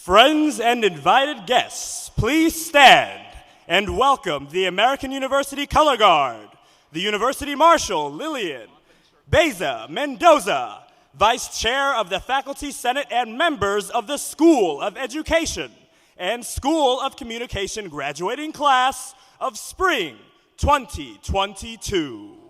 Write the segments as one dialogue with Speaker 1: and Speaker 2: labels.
Speaker 1: Friends and invited guests, please stand and welcome the American University Color Guard, the University Marshal, Lillian, Beza Mendoza, Vice Chair of the Faculty Senate and members of the School of Education and School of Communication graduating class of Spring 2022.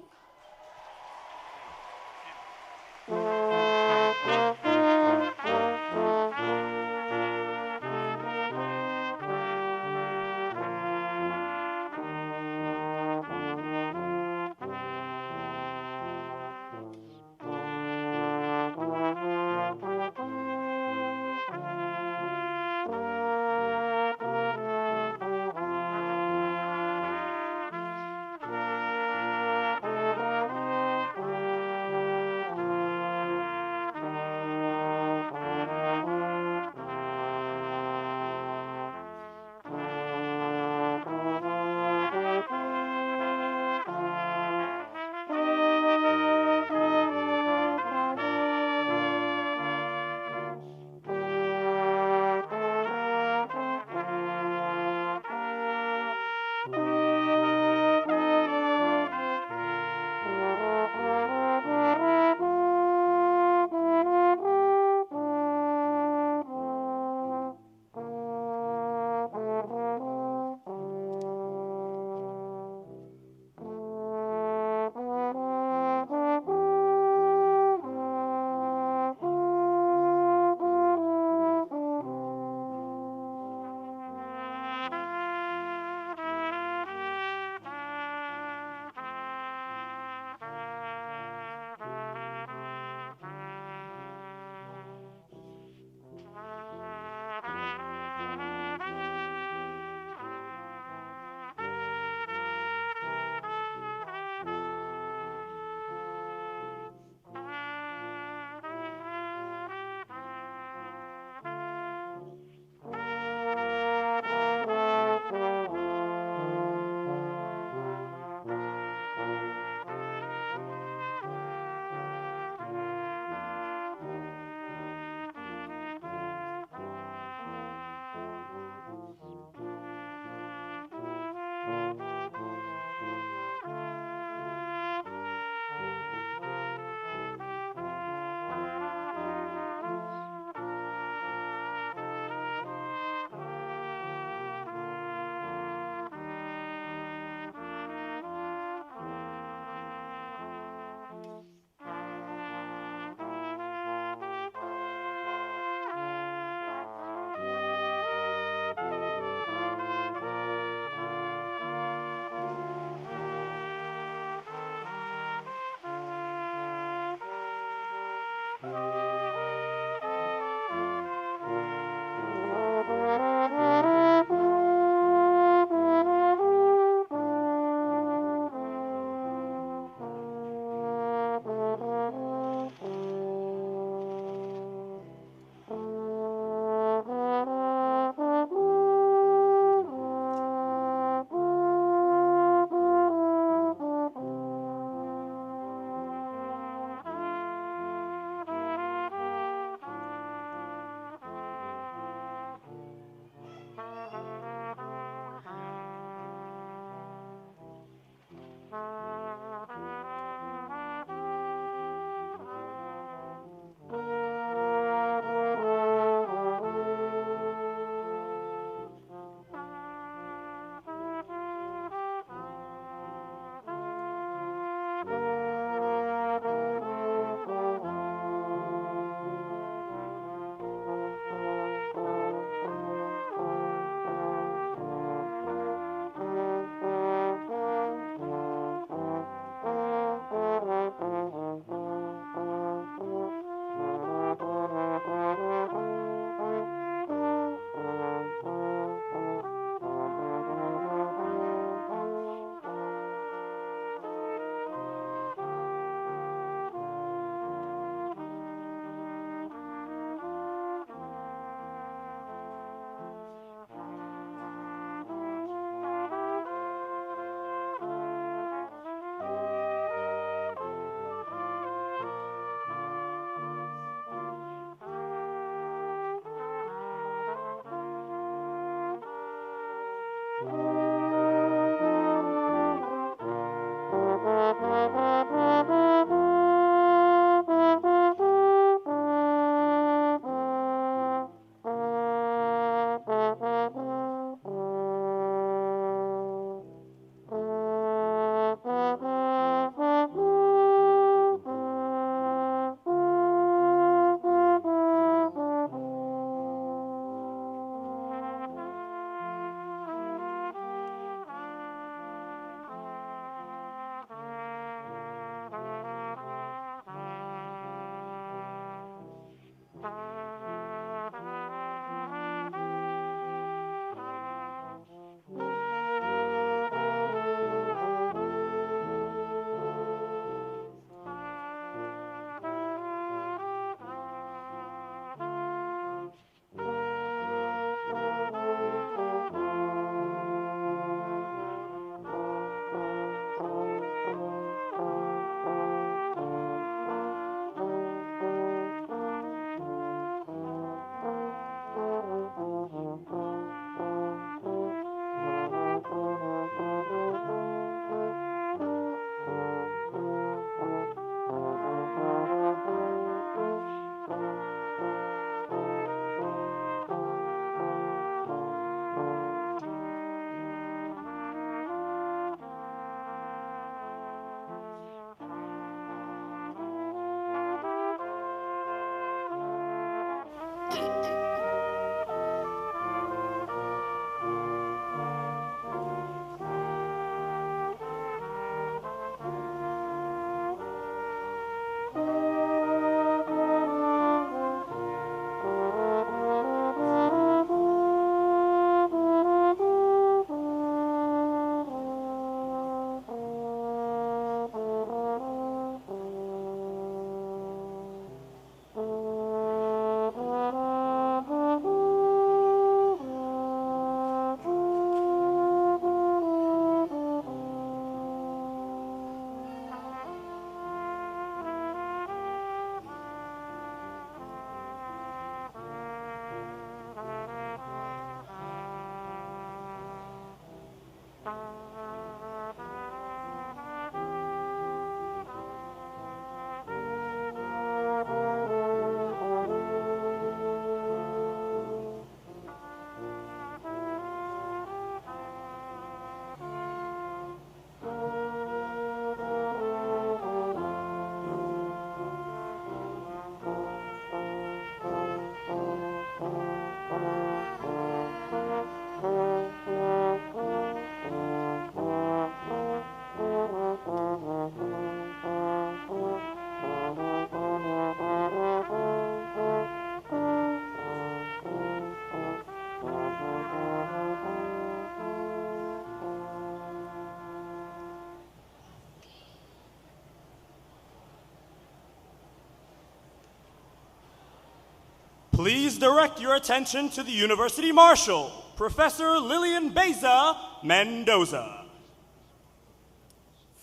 Speaker 1: Please direct your attention to the University Marshal, Professor Lillian Beza Mendoza.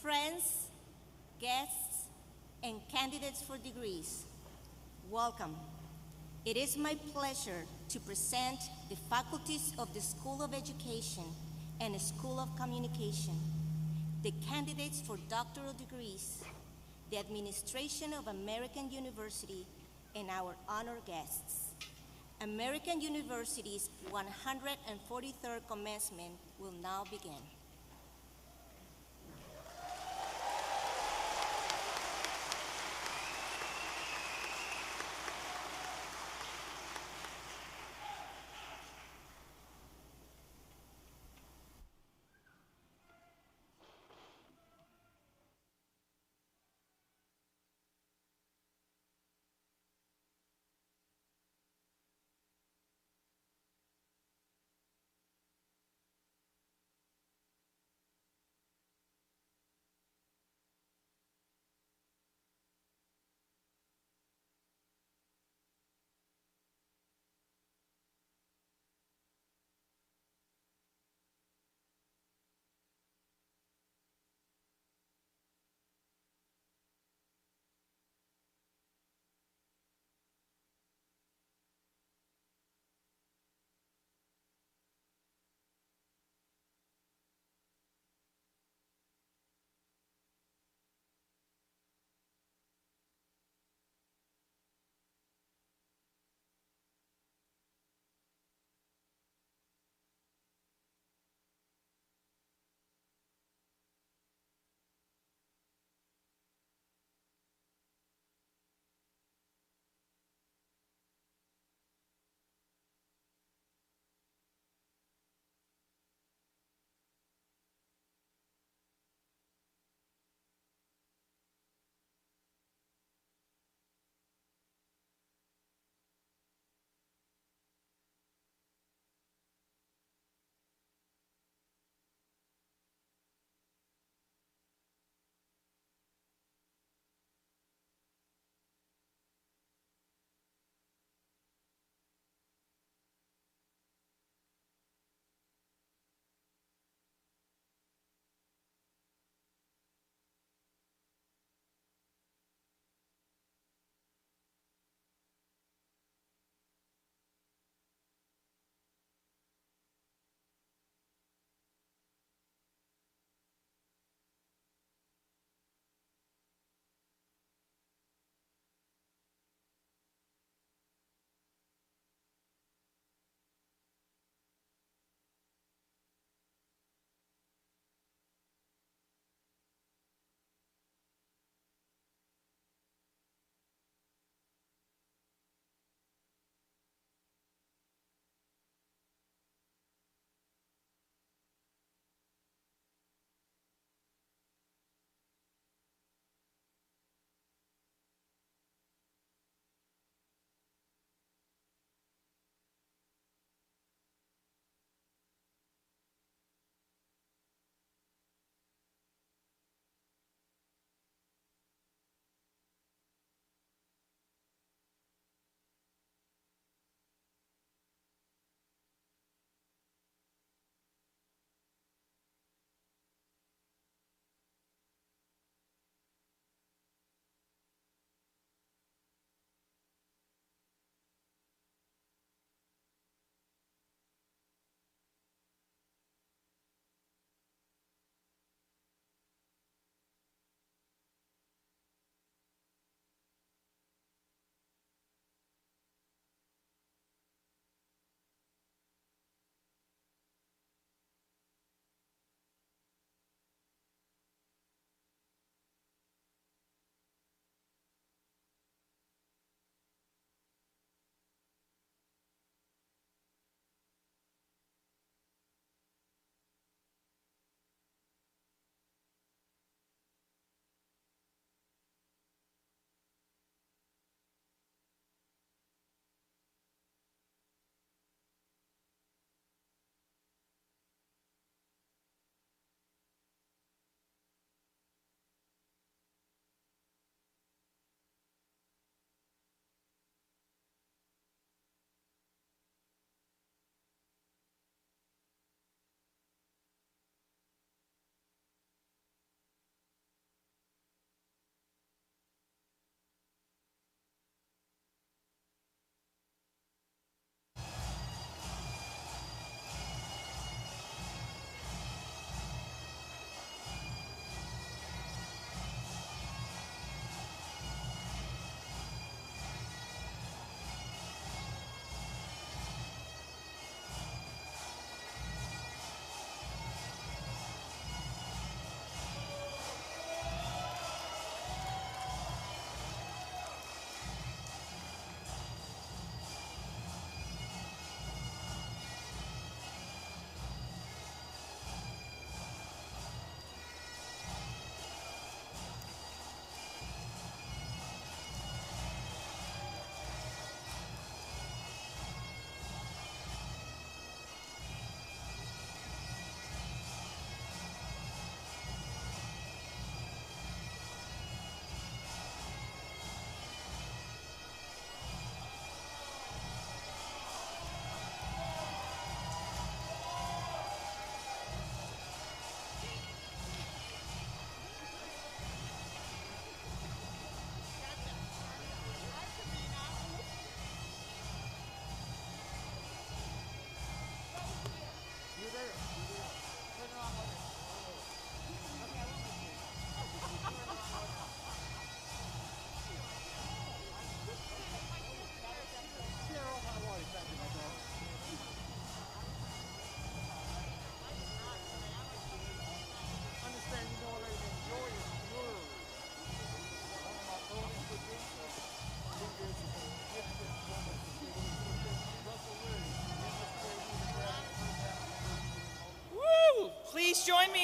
Speaker 2: Friends, guests, and candidates for degrees, welcome. It is my pleasure to present the faculties of the School of Education and School of Communication, the candidates for doctoral degrees, the administration of American University, and our honored guests. American University's 143rd commencement will now begin.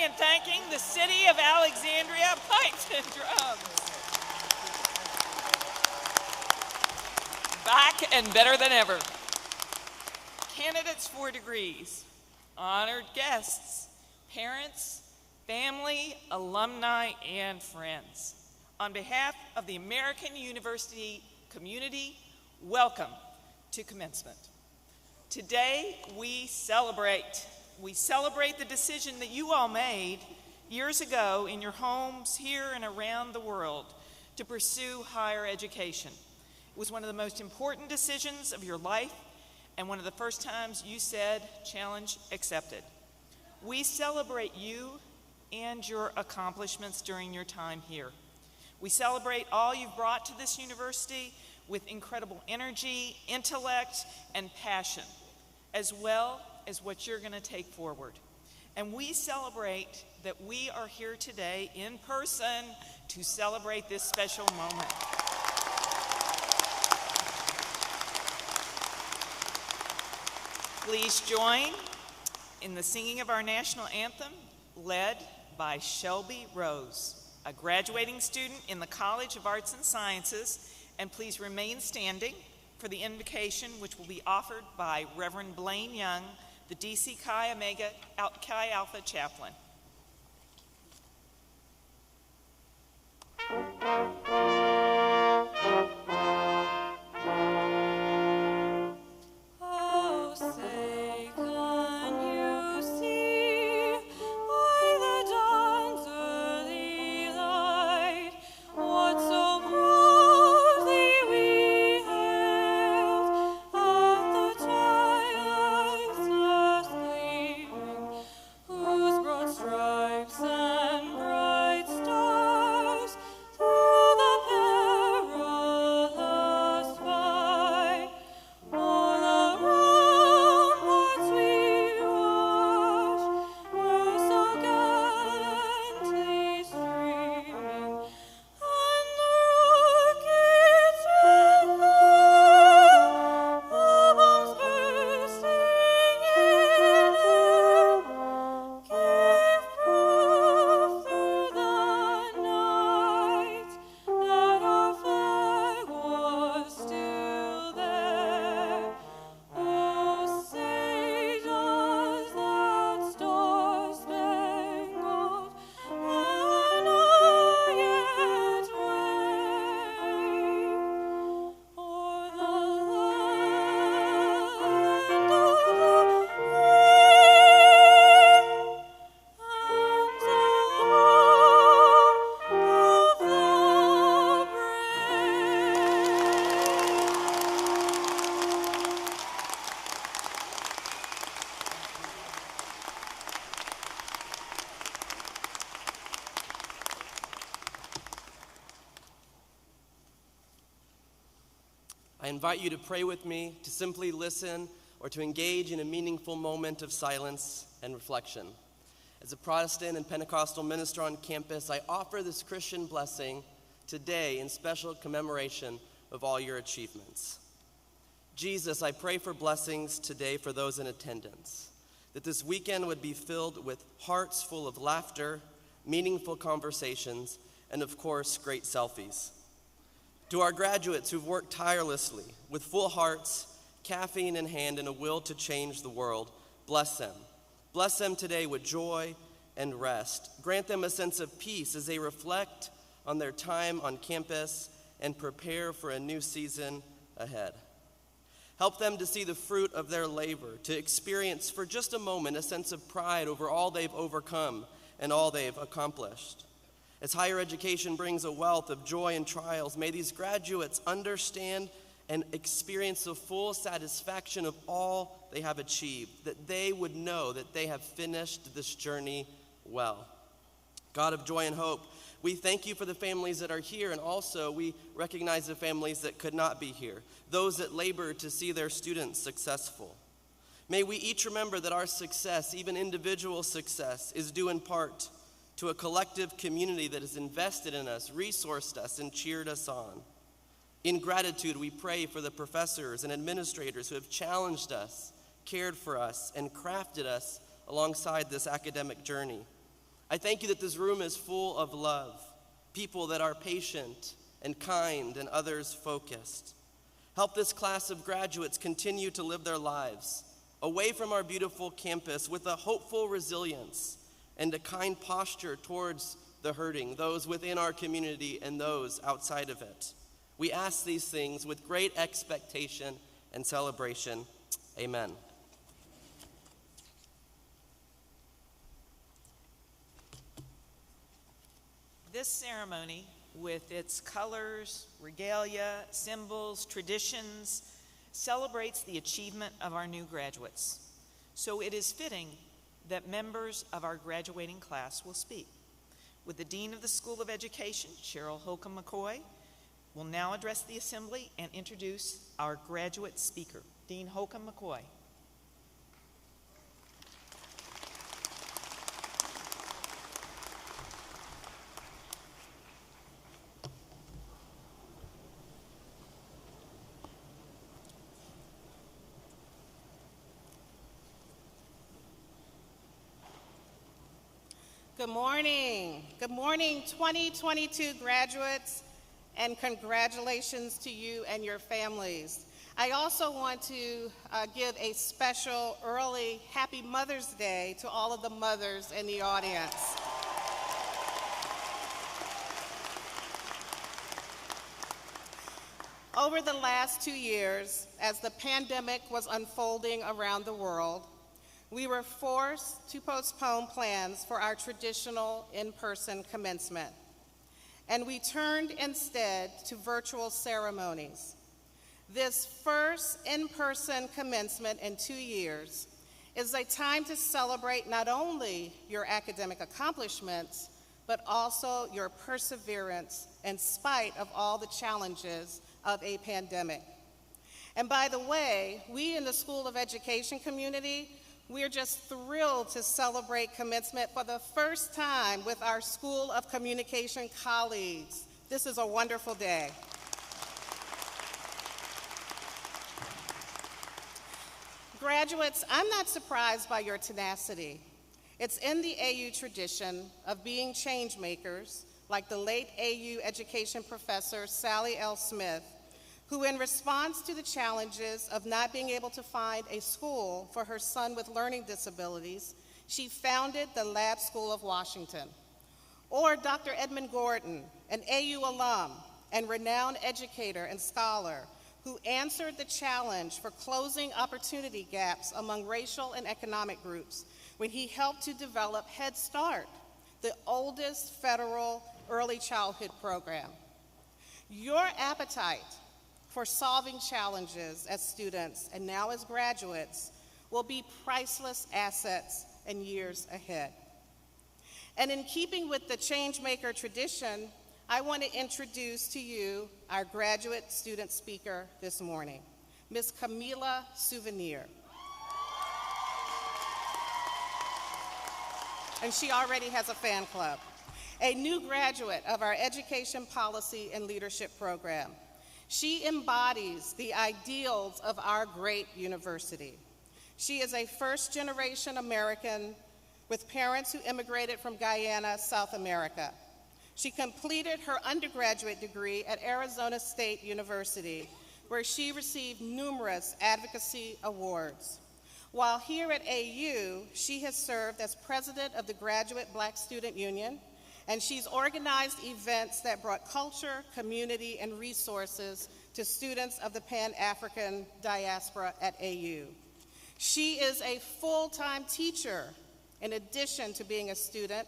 Speaker 3: in thanking the City of Alexandria Pipes and Drums. Back and better than ever. Candidates for degrees, honored guests, parents, family, alumni, and friends. On behalf of the American University community, welcome to Commencement. Today, we celebrate the decision that you all made years ago in your homes here and around the world to pursue higher education. It was one of the most important decisions of your life and one of the first times you said, "Challenge accepted." We celebrate you and your accomplishments during your time here. We celebrate all you've brought to this university with incredible energy, intellect, and passion, as well as what you're going to take forward. And we celebrate that we are here today in person to celebrate this special moment. Please join in the singing of our national anthem, led by Shelby Rose, a graduating student in the College of Arts and Sciences, and please remain standing for the invocation, which will be offered by Reverend Blaine Young, the DC Chi Alpha chaplain.
Speaker 4: I invite you to pray with me, to simply listen, or to engage in a meaningful moment of silence and reflection. As a Protestant and Pentecostal minister on campus, I offer this Christian blessing today in special commemoration of all your achievements. Jesus, I pray for blessings today for those in attendance, that this weekend would be filled with hearts full of laughter, meaningful conversations, and of course, great selfies. To our graduates who've worked tirelessly with full hearts, caffeine in hand, and a will to change the world, bless them. Bless them today with joy and rest. Grant them a sense of peace as they reflect on their time on campus and prepare for a new season ahead. Help them to see the fruit of their labor, to experience for just a moment a sense of pride over all they've overcome and all they've accomplished. As higher education brings a wealth of joy and trials, may these graduates understand and experience the full satisfaction of all they have achieved, that they would know that they have finished this journey well. God of joy and hope, we thank you for the families that are here, and also we recognize the families that could not be here, those that labor to see their students successful. May we each remember that our success, even individual success, is due in part to a collective community that has invested in us, resourced us, and cheered us on. In gratitude, we pray for the professors and administrators who have challenged us, cared for us, and crafted us alongside this academic journey. I thank you that this room is full of love, people that are patient and kind and others focused. Help this class of graduates continue to live their lives away from our beautiful campus with a hopeful resilience and a kind posture towards the hurting, those within our community and those outside of it. We ask these things with great expectation and celebration. Amen.
Speaker 3: This ceremony, with its colors, regalia, symbols, traditions, celebrates the achievement of our new graduates. So it is fitting that members of our graduating class will speak. With the Dean of the School of Education, Cheryl Holcomb Mccoy, will now address the assembly and introduce our graduate speaker, Dean Holcomb Mccoy.
Speaker 5: Good morning. Good morning, 2022 graduates, and congratulations to you and your families. I also want to give a special early Happy Mother's Day to all of the mothers in the audience. Over the last 2 years, as the pandemic was unfolding around the world, we were forced to postpone plans for our traditional in-person commencement, and we turned instead to virtual ceremonies. This first in-person commencement in 2 years is a time to celebrate not only your academic accomplishments, but also your perseverance in spite of all the challenges of a pandemic. And by the way, we in the School of Education community, we're just thrilled to celebrate commencement for the first time with our School of Communication colleagues. This is a wonderful day. Graduates, I'm not surprised by your tenacity. It's in the AU tradition of being change makers, like the late AU education professor Sally L. Smith, who in response to the challenges of not being able to find a school for her son with learning disabilities, she founded the Lab School of Washington. Or Dr. Edmund Gordon, an AU alum and renowned educator and scholar, who answered the challenge for closing opportunity gaps among racial and economic groups when he helped to develop Head Start, the oldest federal early childhood program. Your appetite for solving challenges as students and now as graduates will be priceless assets in years ahead. And in keeping with the Changemaker tradition, I want to introduce to you our graduate student speaker this morning, Ms. Camila Souvenir. And she already has a fan club. A new graduate of our Education Policy and Leadership program. She embodies the ideals of our great university. She is a first-generation American with parents who immigrated from Guyana, South America. She completed her undergraduate degree at Arizona State University, where she received numerous advocacy awards. While here at AU, she has served as president of the Graduate Black Student Union, and she's organized events that brought culture, community, and resources to students of the Pan-African diaspora at AU. She is a full-time teacher, in addition to being a student,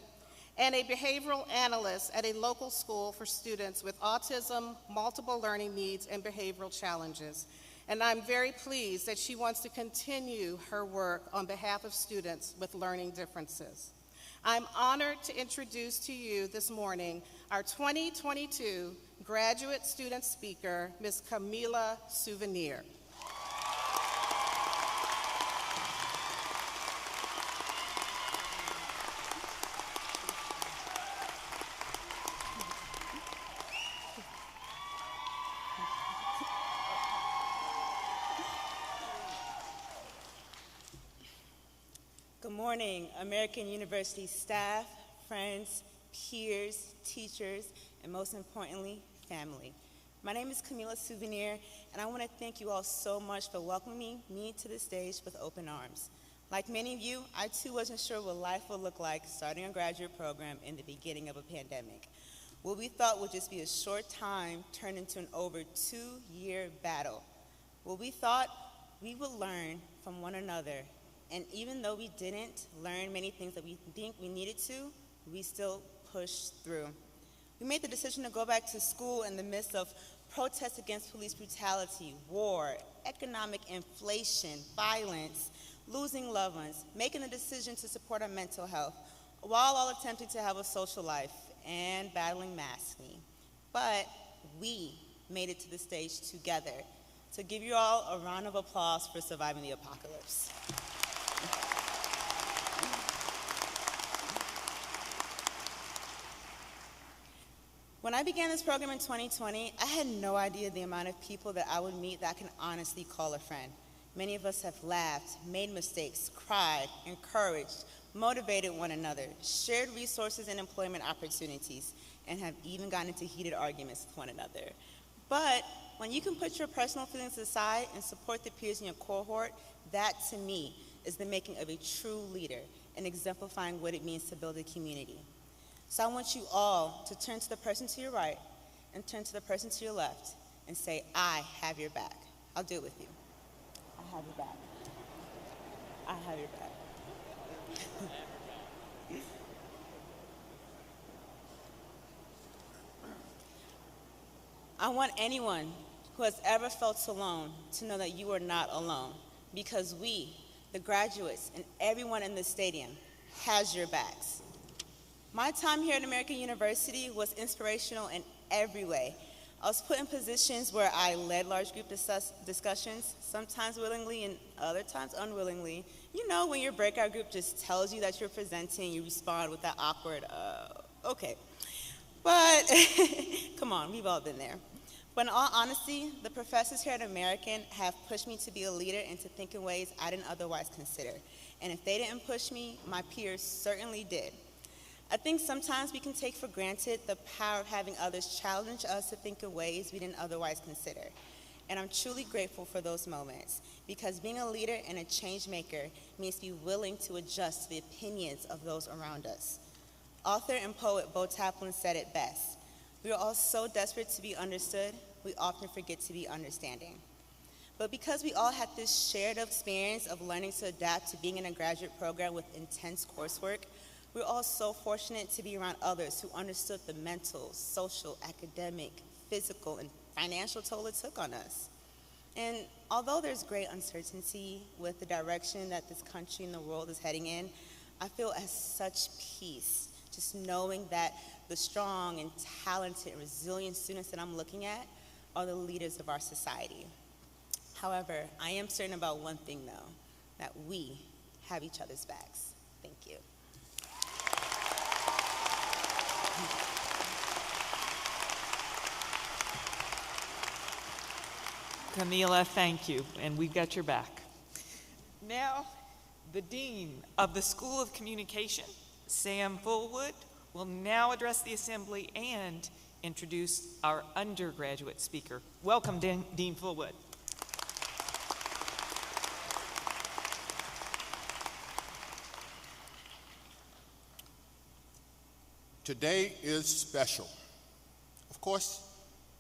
Speaker 5: and a behavioral analyst at a local school for students with autism, multiple learning needs, and behavioral challenges. And I'm very pleased that she wants to continue her work on behalf of students with learning differences. I'm honored to introduce to you this morning our 2022 graduate student speaker, Ms. Camila Souvenir.
Speaker 6: Good morning, American University staff, friends, peers, teachers, and most importantly, family. My name is Camila Souvenir, and I want to thank you all so much for welcoming me to the stage with open arms. Like many of you, I too wasn't sure what life would look like starting a graduate program in the beginning of a pandemic. What we thought would just be a short time turned into an over 2-year battle. What we thought we would learn from one another, and even though we didn't learn many things that we think we needed to, we still pushed through. We made the decision to go back to school in the midst of protests against police brutality, war, economic inflation, violence, losing loved ones, making the decision to support our mental health, while all attempting to have a social life and battling masking. But we made it to the stage together. So give you all a round of applause for surviving the apocalypse. When I began this program in 2020, I had no idea the amount of people that I would meet that I can honestly call a friend. Many of us have laughed, made mistakes, cried, encouraged, motivated one another, shared resources and employment opportunities, and have even gotten into heated arguments with one another. But when you can put your personal feelings aside and support the peers in your cohort, that to me is the making of a true leader and exemplifying what it means to build a community. So I want you all to turn to the person to your right and turn to the person to your left and say, I have your back. I'll do it with you. I have your back. I have your back. I want anyone who has ever felt alone to know that you are not alone, because we, the graduates, and everyone in this stadium has your backs. My time here at American University was inspirational in every way. I was put in positions where I led large group discussions, sometimes willingly and other times unwillingly. You know, when your breakout group just tells you that you're presenting, you respond with that awkward, okay. But, come on, we've all been there. But in all honesty, the professors here at American have pushed me to be a leader and to think in ways I didn't otherwise consider. And if they didn't push me, my peers certainly did. I think sometimes we can take for granted the power of having others challenge us to think in ways we didn't otherwise consider. And I'm truly grateful for those moments, because being a leader and a change maker means to be willing to adjust to the opinions of those around us. Author and poet Bo Taplin said it best. We are all so desperate to be understood, we often forget to be understanding. But because we all had this shared experience of learning to adapt to being in a graduate program with intense coursework, we're all so fortunate to be around others who understood the mental, social, academic, physical, and financial toll it took on us. And although there's great uncertainty with the direction that this country and the world is heading in, I feel as such peace just knowing that the strong and talented and resilient students that I'm looking at are the leaders of our society. However, I am certain about one thing though, that we have each other's backs. Thank you.
Speaker 3: Camila, thank you, and we've got your back. Now, the Dean of the School of Communication, Sam Fullwood, will now address the Assembly and introduce our undergraduate speaker. Welcome, Dean Fullwood.
Speaker 7: Today is special. Of course,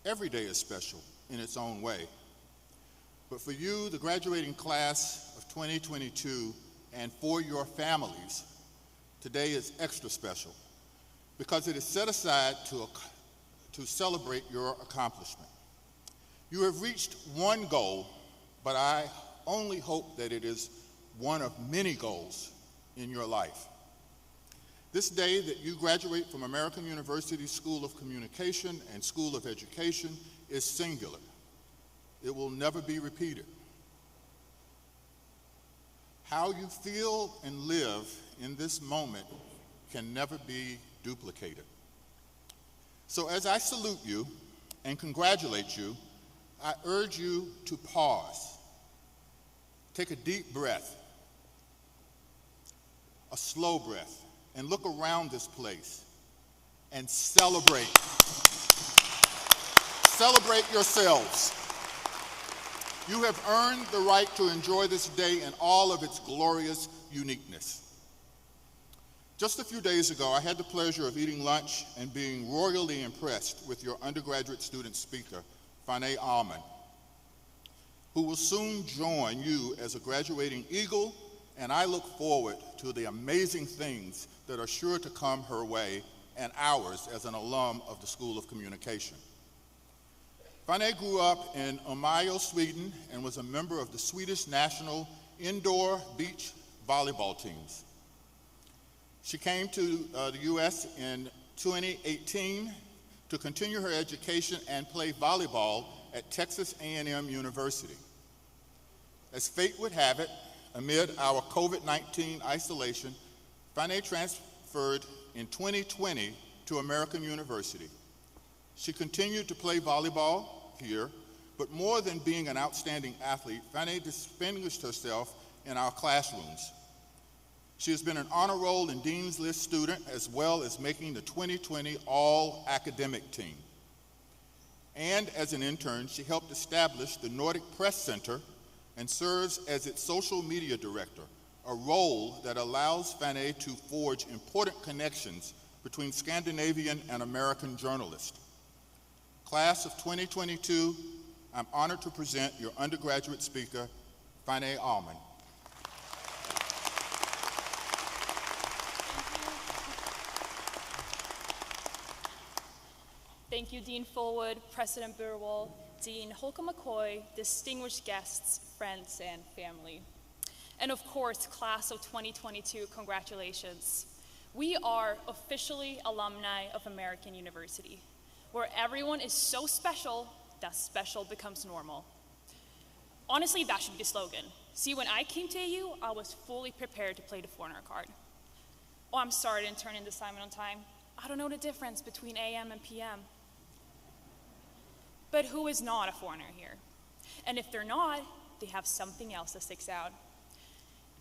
Speaker 7: every day is special in its own way. But for you, the graduating class of 2022, and for your families, today is extra special because it is set aside to celebrate your accomplishment. You have reached one goal, but I only hope that it is one of many goals in your life. This day that you graduate from American University School of Communication and School of Education is singular. It will never be repeated. How you feel and live in this moment can never be duplicated. So as I salute you and congratulate you, I urge you to pause. Take a deep breath, a slow breath, and look around this place and celebrate. Celebrate yourselves. You have earned the right to enjoy this day in all of its glorious uniqueness. Just a few days ago, I had the pleasure of eating lunch and being royally impressed with your undergraduate student speaker, Finae Almond, who will soon join you as a graduating Eagle, and I look forward to the amazing things that are sure to come her way and ours as an alum of the School of Communication. Finae grew up in Umeå, Sweden, and was a member of the Swedish national indoor beach volleyball teams. She came to the U.S. in 2018 to continue her education and play volleyball at Texas A&M University. As fate would have it, amid our COVID-19 isolation, Finae transferred in 2020 to American University. She continued to play volleyball here, but more than being an outstanding athlete, Finae distinguished herself in our classrooms. She has been an honor roll and Dean's List student, as well as making the 2020 all-academic team. And as an intern, she helped establish the Nordic Press Center and serves as its social media director, a role that allows Finae to forge important connections between Scandinavian and American journalists. Class of 2022, I'm honored to present your undergraduate speaker, Finae Almond.
Speaker 8: Thank you, Dean Fullwood, President Burwell, Dean Holcomb Mccoy, distinguished guests, friends, and family. And of course, class of 2022, congratulations. We are officially alumni of American University, where everyone is so special that special becomes normal. Honestly, that should be the slogan. See, when I came to AU, I was fully prepared to play the foreigner card. Oh, I'm sorry I didn't turn in the assignment on time. I don't know the difference between AM and PM. But who is not a foreigner here? And if they're not, they have something else that sticks out.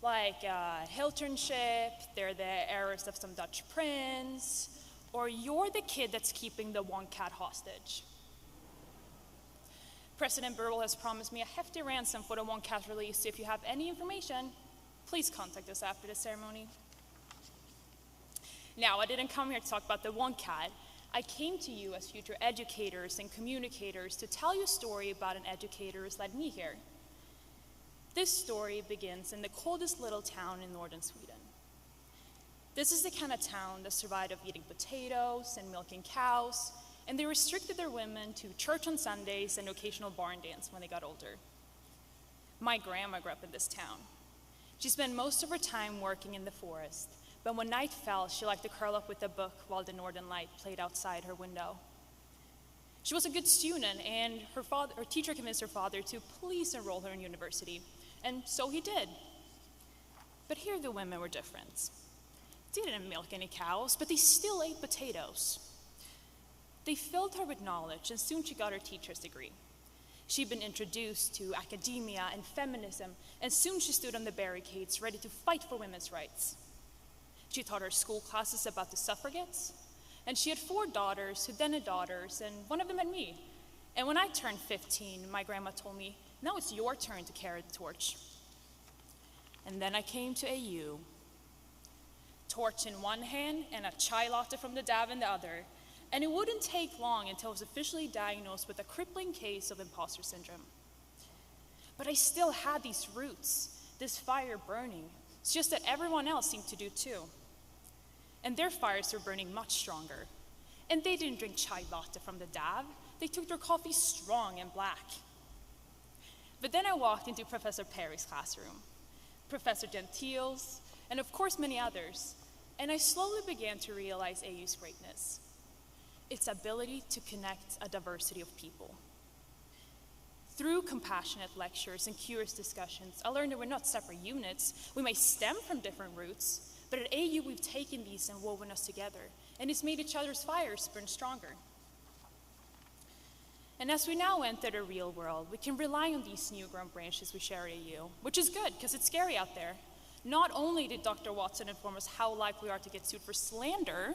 Speaker 8: Like a Hilternship, they're the heiress of some Dutch prince, or you're the kid that's keeping the one cat hostage. President Burwell has promised me a hefty ransom for the one cat release, so if you have any information, please contact us after the ceremony. Now, I didn't come here to talk about the one cat. I came to you as future educators and communicators to tell you a story about an educator who's led me here. This story begins in the coldest little town in northern Sweden. This is the kind of town that survived of eating potatoes and milking cows, and they restricted their women to church on Sundays and occasional barn dance when they got older. My grandma grew up in this town. She spent most of her time working in the forest, but when night fell, she liked to curl up with a book while the northern light played outside her window. She was a good student, and her teacher convinced her father to please enroll her in university, and so he did. But here the women were different. They didn't milk any cows, but they still ate potatoes. They filled her with knowledge, and soon she got her teacher's degree. She'd been introduced to academia and feminism, and soon she stood on the barricades ready to fight for women's rights. She taught her school classes about the suffragettes, and she had 4 daughters who then had daughters, and one of them had me. And when I turned 15, my grandma told me, now it's your turn to carry the torch. And then I came to AU, torch in one hand and a chai latte from the dab in the other, and it wouldn't take long until I was officially diagnosed with a crippling case of imposter syndrome. But I still had these roots, this fire burning. It's just that everyone else seemed to do too. And their fires were burning much stronger. And they didn't drink chai latte from the dab. They took their coffee strong and black. But then I walked into Professor Perry's classroom, Professor Gentile's, and of course many others. And I slowly began to realize AU's greatness, its ability to connect a diversity of people. Through compassionate lectures and curious discussions, I learned that we're not separate units. We may stem from different roots, but at AU we've taken these and woven us together, and it's made each other's fires burn stronger. And as we now enter the real world, we can rely on these new grown branches we share at AU, which is good, because it's scary out there. Not only did Dr. Watson inform us how likely we are to get sued for slander,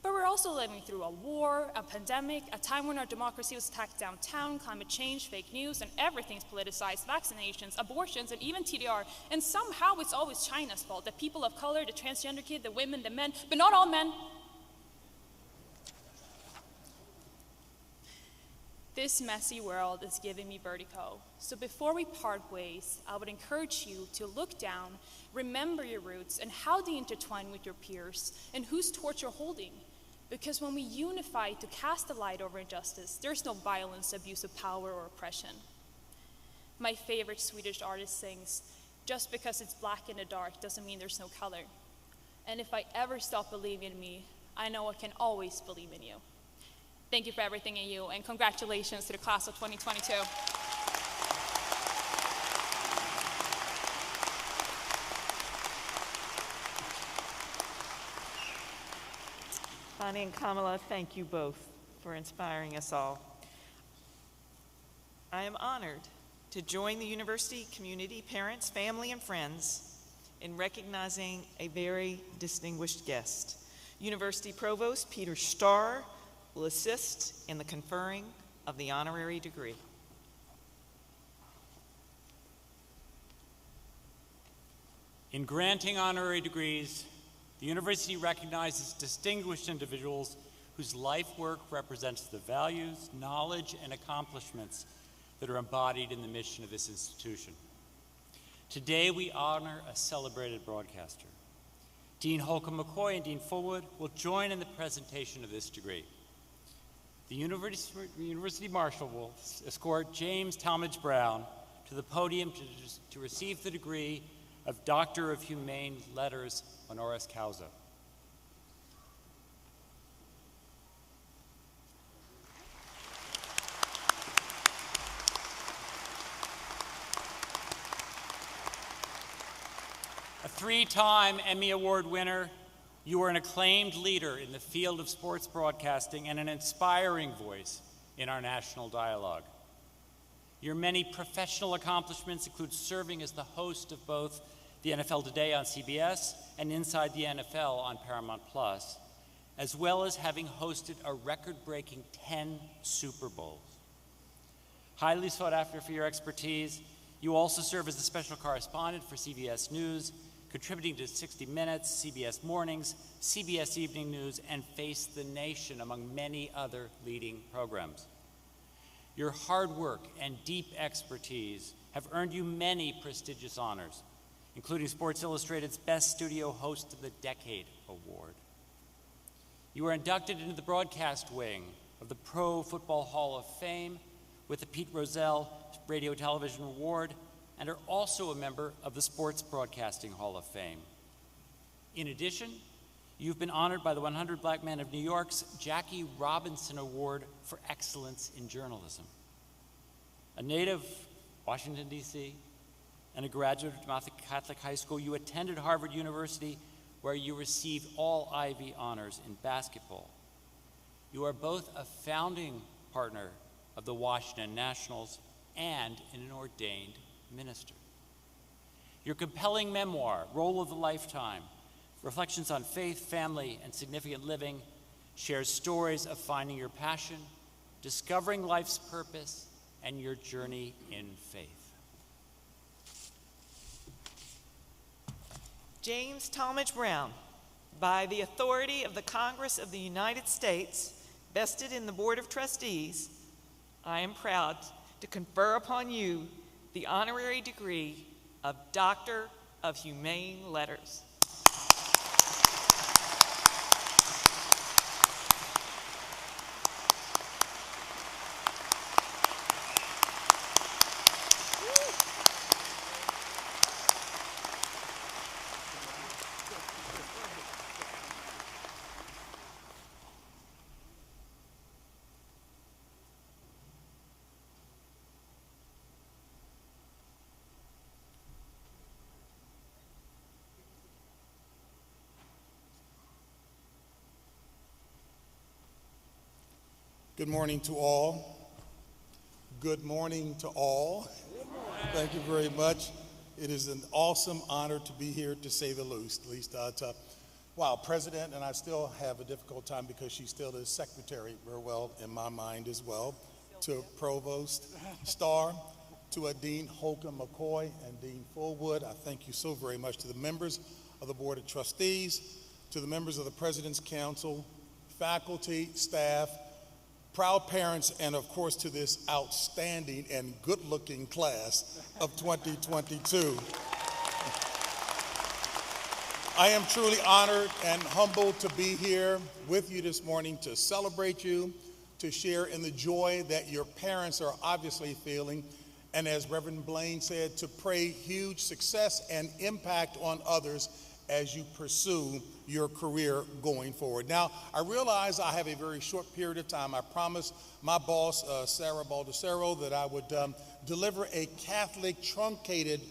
Speaker 8: but we're also living through a war, a pandemic, a time when our democracy was attacked downtown, climate change, fake news, and everything's politicized, vaccinations, abortions, and even TDR. And somehow it's always China's fault, the people of color, the transgender kid, the women, the men, but not all men. This messy world is giving me vertigo. So before we part ways, I would encourage you to look down, remember your roots and how they intertwine with your peers and whose torch you're holding. Because when we unify to cast a light over injustice, there's no violence, abuse of power, or oppression. My favorite Swedish artist sings, "Just because it's black in the dark doesn't mean there's no color. And if I ever stop believing in me, I know I can always believe in you." Thank you for everything in you, and congratulations to the class of 2022.
Speaker 3: Finae and Camila, thank you both for inspiring us all. I am honored to join the university community, parents, family, and friends in recognizing a very distinguished guest. University Provost Peter Starr will assist in the conferring of the honorary degree.
Speaker 1: In granting honorary degrees, the university recognizes distinguished individuals whose life work represents the values, knowledge, and accomplishments that are embodied in the mission of this institution. Today, we honor a celebrated broadcaster. Dean Holcomb Mccoy and Dean Fullwood will join in the presentation of this degree. The University Marshal will escort James Talmadge Brown to the podium to receive the degree of Doctor of Humane Letters honoris causa. A three-time Emmy Award winner, you are an acclaimed leader in the field of sports broadcasting and an inspiring voice in our national dialogue. Your many professional accomplishments include serving as the host of both the NFL Today on CBS and Inside the NFL on Paramount+, as well as having hosted a record-breaking 10 Super Bowls. Highly sought after for your expertise, you also serve as a special correspondent for CBS News, contributing to 60 Minutes, CBS Mornings, CBS Evening News, and Face the Nation, among many other leading programs. Your hard work and deep expertise have earned you many prestigious honors, including Sports Illustrated's Best Studio Host of the Decade Award. You were inducted into the broadcast wing of the Pro Football Hall of Fame with the Pete Rozelle Radio Television Award, and are also a member of the Sports Broadcasting Hall of Fame. In addition, you've been honored by the 100 Black Men of New York's Jackie Robinson Award for Excellence in Journalism. A native Washington, D.C., and a graduate of Dartmouth Catholic High School, you attended Harvard University, where you received all Ivy honors in basketball. You are both a founding partner of the Washington Nationals and an ordained minister. Your compelling memoir, Role of a Lifetime, Reflections on Faith, Family, and Significant Living, shares stories of finding your passion, discovering life's purpose, and your journey in faith.
Speaker 3: James Talmadge Brown, by the authority of the Congress of the United States, vested in the Board of Trustees, I am proud to confer upon you the honorary degree of Doctor of Humane Letters.
Speaker 9: Good morning to all. Good morning to all. Thank you very much. It is an awesome honor to be here, to say the least. Wow, president, and I still have a difficult time because she still is secretary, very well in my mind as well. To Provost Starr, to Dean Holcomb, Mccoy, and Dean Fullwood, I thank you so very much. To the members of the Board of Trustees, to the members of the President's Council, faculty, staff, proud parents, and of course to this outstanding and good-looking class of 2022. I am truly honored and humbled to be here with you this morning to celebrate you, to share in the joy that your parents are obviously feeling, and as Reverend Blaine said, to pray huge success and impact on others as you pursue your career going forward. Now, I realize I have a very short period of time. I promised my boss, Sarah Baldessaro, that I would deliver a Catholic truncated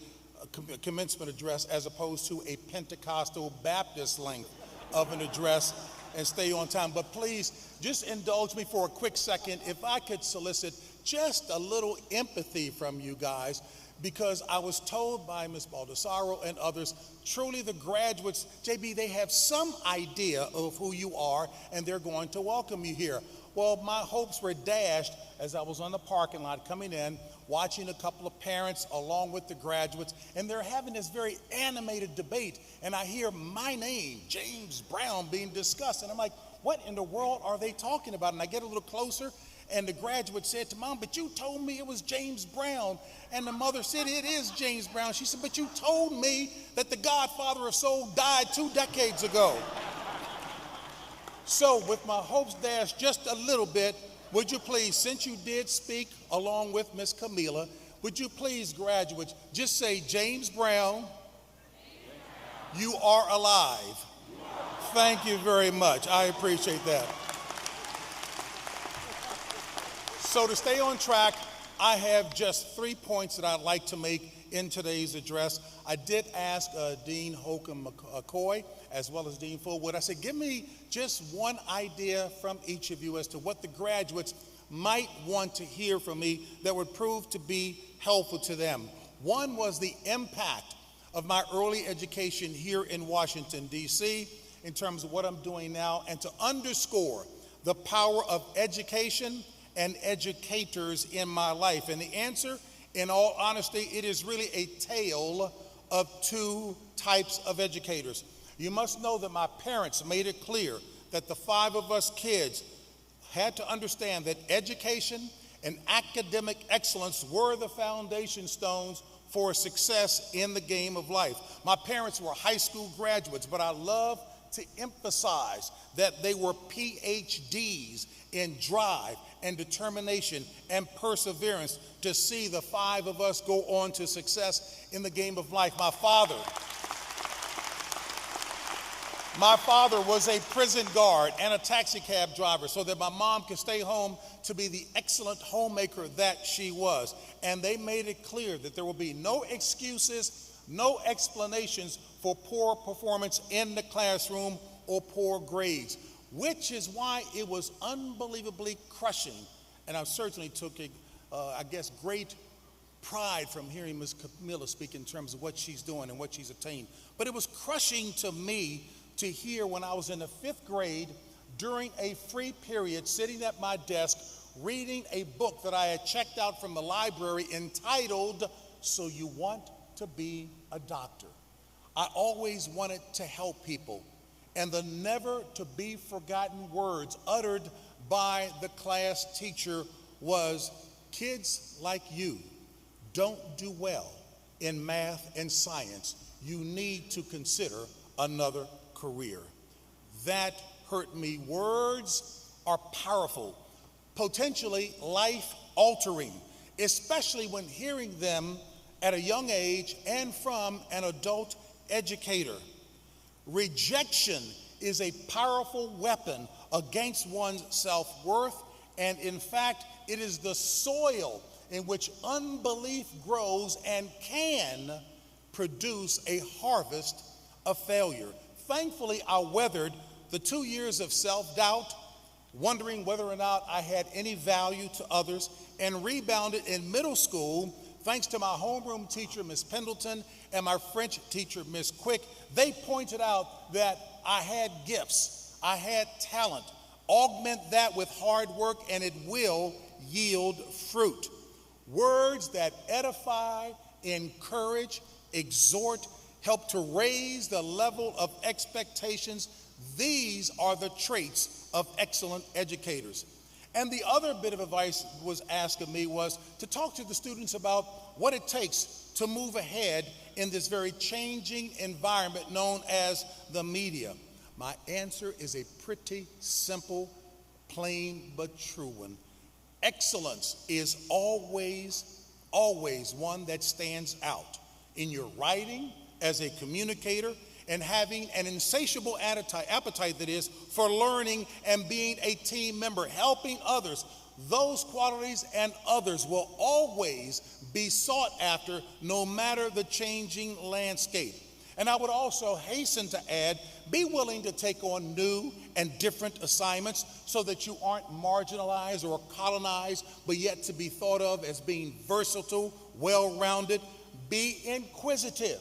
Speaker 9: commencement address as opposed to a Pentecostal Baptist length of an address and stay on time. But please, just indulge me for a quick second. If I could solicit just a little empathy from you guys, because I was told by Ms. Baldessaro and others, truly the graduates, JB, they have some idea of who you are and they're going to welcome you here. Well, my hopes were dashed as I was on the parking lot coming in, watching a couple of parents along with the graduates, and they're having this very animated debate, and I hear my name, James Brown, being discussed, and I'm like, what in the world are they talking about? And I get a little closer, and the graduate said to Mom, but you told me it was James Brown. And the mother said, it is James Brown. She said, but you told me that the godfather of soul died 2 decades ago. So with my hopes dashed just a little bit, would you please, since you did speak along with Miss Camila, would you please, graduates, just say, James Brown, you are alive. Thank you very much. I appreciate that. So to stay on track, I have just 3 points that I'd like to make in today's address. I did ask Dean Holcomb McCoy as well as Dean Fullwood. I said, give me just one idea from each of you as to what the graduates might want to hear from me that would prove to be helpful to them. One was the impact of my early education here in Washington, D.C., in terms of what I'm doing now, and to underscore the power of education and educators in my life. And the answer, in all honesty, it is really a tale of 2 types of educators. You must know that my parents made it clear that the 5 of us kids had to understand that education and academic excellence were the foundation stones for success in the game of life. My parents were high school graduates, but I love to emphasize that they were PhDs in drive and determination and perseverance to see the 5 of us go on to success in the game of life. My father was a prison guard and a taxi cab driver so that my mom could stay home to be the excellent homemaker that she was. And they made it clear that there will be no excuses, no explanations for poor performance in the classroom or poor grades, which is why it was unbelievably crushing. And I certainly took, great pride from hearing Ms. Camila speak in terms of what she's doing and what she's attained. But it was crushing to me to hear when I was in the 5th grade during a free period sitting at my desk reading a book that I had checked out from the library entitled, So You Want to Be a Doctor. I always wanted to help people. And the never to be forgotten words uttered by the class teacher was, kids like you don't do well in math and science. You need to consider another career. That hurt me. Words are powerful, potentially life-altering, especially when hearing them at a young age and from an adult educator. Rejection is a powerful weapon against one's self-worth, and in fact, it is the soil in which unbelief grows and can produce a harvest of failure. Thankfully, I weathered the 2 years of self-doubt, wondering whether or not I had any value to others, and rebounded in middle school Thanks to my homeroom teacher, Miss Pendleton, and my French teacher, Miss Quick, they pointed out that I had gifts, I had talent. Augment that with hard work and it will yield fruit. Words that edify, encourage, exhort, help to raise the level of expectations. These are the traits of excellent educators. And the other bit of advice was asked of me was to talk to the students about what it takes to move ahead in this very changing environment known as the media. My answer is a pretty simple, plain but true one. Excellence is always one that stands out in your writing as a communicator and having an insatiable appetite that is for learning and being a team member, helping others. Those qualities and others will always be sought after no matter the changing landscape. And I would also hasten to add, be willing to take on new and different assignments so that you aren't marginalized or colonized, but yet to be thought of as being versatile, well-rounded. Be inquisitive.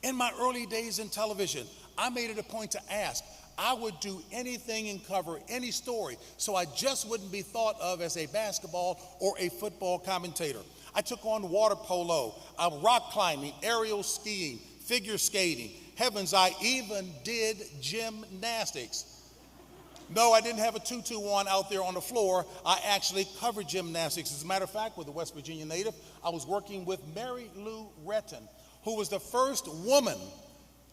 Speaker 9: In my early days in television, I made it a point to ask. I would do anything and cover any story, so I just wouldn't be thought of as a basketball or a football commentator. I took on water polo, rock climbing, aerial skiing, figure skating. Heavens, I even did gymnastics. No, I didn't have a tutu on out there on the floor. I actually covered gymnastics. As a matter of fact, with a West Virginia native, I was working with Mary Lou Retton, who was the first woman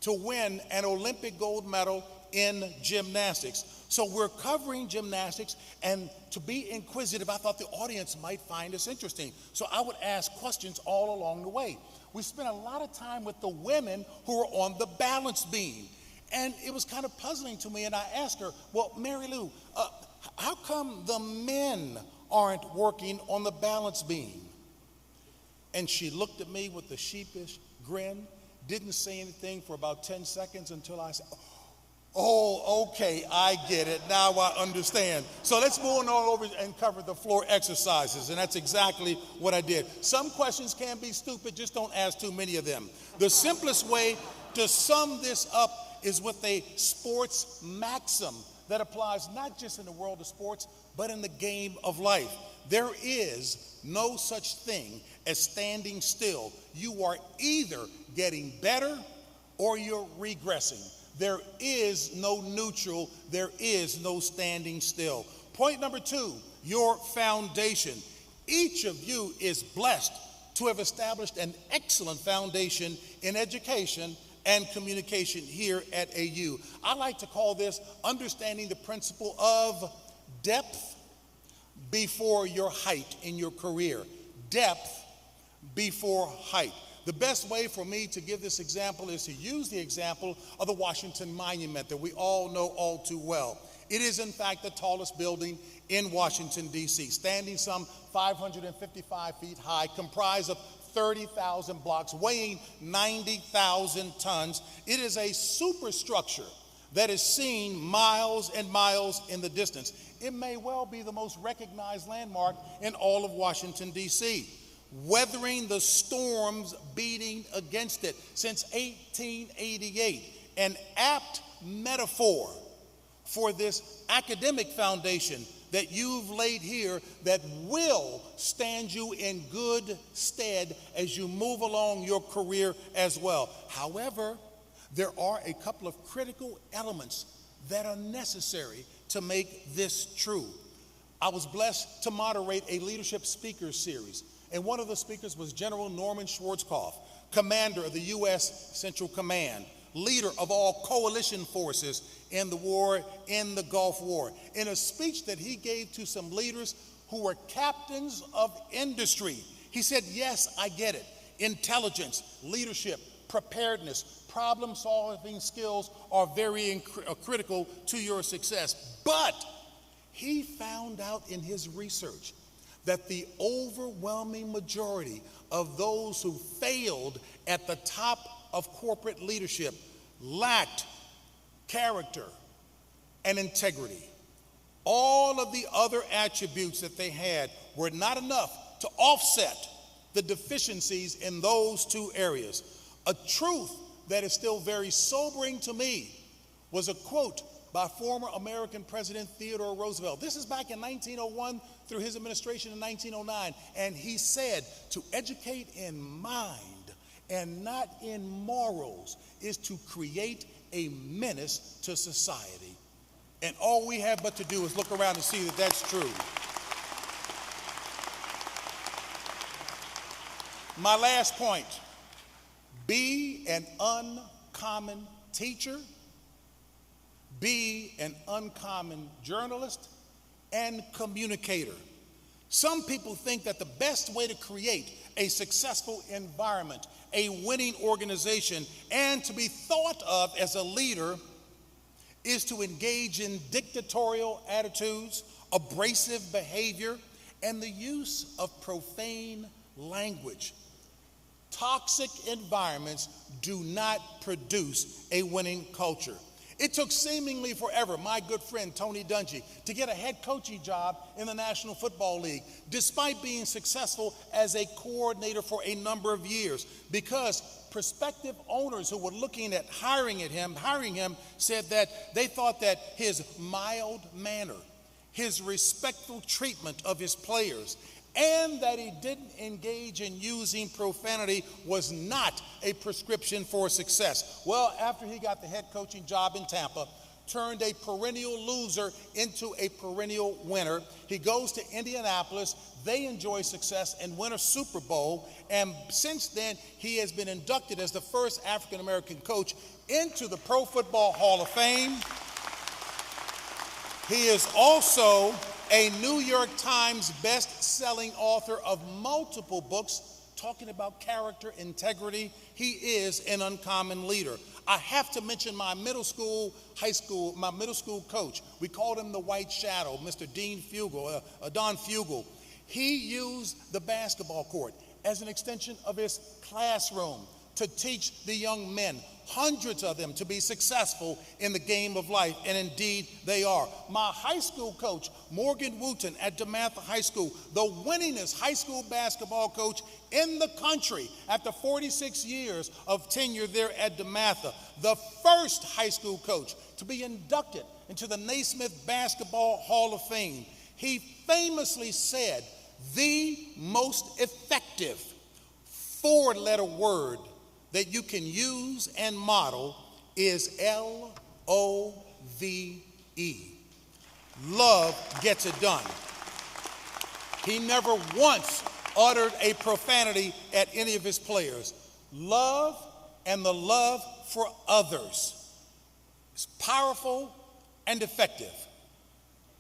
Speaker 9: to win an Olympic gold medal in gymnastics. So we're covering gymnastics, and to be inquisitive, I thought the audience might find us interesting. So I would ask questions all along the way. We spent a lot of time with the women who were on the balance beam. And it was kind of puzzling to me, and I asked her, well, Mary Lou, how come the men aren't working on the balance beam? And she looked at me with a sheepish grin, didn't say anything for about 10 seconds until I said, oh, okay, I get it. Now I understand. So let's move on over and cover the floor exercises. And that's exactly what I did. Some questions can be stupid, just don't ask too many of them. The simplest way to sum this up is with a sports maxim that applies not just in the world of sports, but in the game of life. There is no such thing as standing still. You are either getting better or you're regressing. There is no neutral. There is no standing still. Point number 2, your foundation. Each of you is blessed to have established an excellent foundation in education and communication here at AU. I like to call this understanding the principle of depth before your height in your career. Depth before height. The best way for me to give this example is to use the example of the Washington Monument that we all know all too well. It is, in fact, the tallest building in Washington, D.C., standing some 555 feet high, comprised of 30,000 blocks, weighing 90,000 tons. It is a superstructure that is seen miles and miles in the distance. It may well be the most recognized landmark in all of Washington, D.C., weathering the storms beating against it since 1888. An apt metaphor for this academic foundation that you've laid here that will stand you in good stead as you move along your career as well. However, there are a couple of critical elements that are necessary to make this true. I was blessed to moderate a leadership speakers series, and one of the speakers was General Norman Schwarzkopf, commander of the U.S. Central Command, leader of all coalition forces in the war, in the Gulf War. In a speech that he gave to some leaders who were captains of industry, he said, yes, I get it. Intelligence, leadership, preparedness, problem-solving skills are very critical to your success. But he found out in his research that the overwhelming majority of those who failed at the top of corporate leadership lacked character and integrity. All of the other attributes that they had were not enough to offset the deficiencies in those two areas. A truth that is still very sobering to me was a quote by former American President Theodore Roosevelt. This is back in 1901 through his administration in 1909. And he said, to educate in mind and not in morals is to create a menace to society. And all we have but to do is look around and see that that's true. My last point, be an uncommon teacher, be an uncommon journalist and communicator. Some people think that the best way to create a successful environment, a winning organization, and to be thought of as a leader is to engage in dictatorial attitudes, abrasive behavior, and the use of profane language. Toxic environments do not produce a winning culture. It took seemingly forever, my good friend Tony Dungy, to get a head coaching job in the National Football League, despite being successful as a coordinator for a number of years, because prospective owners who were looking at hiring him said that they thought that his mild manner, his respectful treatment of his players, and that he didn't engage in using profanity was not a prescription for success. Well, after he got the head coaching job in Tampa, turned a perennial loser into a perennial winner. He goes to Indianapolis. They enjoy success and win a Super Bowl. And since then, he has been inducted as the first African-American coach into the Pro Football Hall of Fame. He is also a New York Times best-selling author of multiple books talking about character, integrity. He is an uncommon leader. I have to mention my middle school coach. We called him the White Shadow, Mr. Don Fugel. He used the basketball court as an extension of his classroom to teach the young men, hundreds of them, to be successful in the game of life, and indeed they are. My high school coach, Morgan Wooten at DeMatha High School, the winningest high school basketball coach in the country after 46 years of tenure there at DeMatha, the first high school coach to be inducted into the Naismith Basketball Hall of Fame. He famously said, the most effective four-letter word that you can use and model is L-O-V-E. Love gets it done. He never once uttered a profanity at any of his players. Love and the love for others is powerful and effective.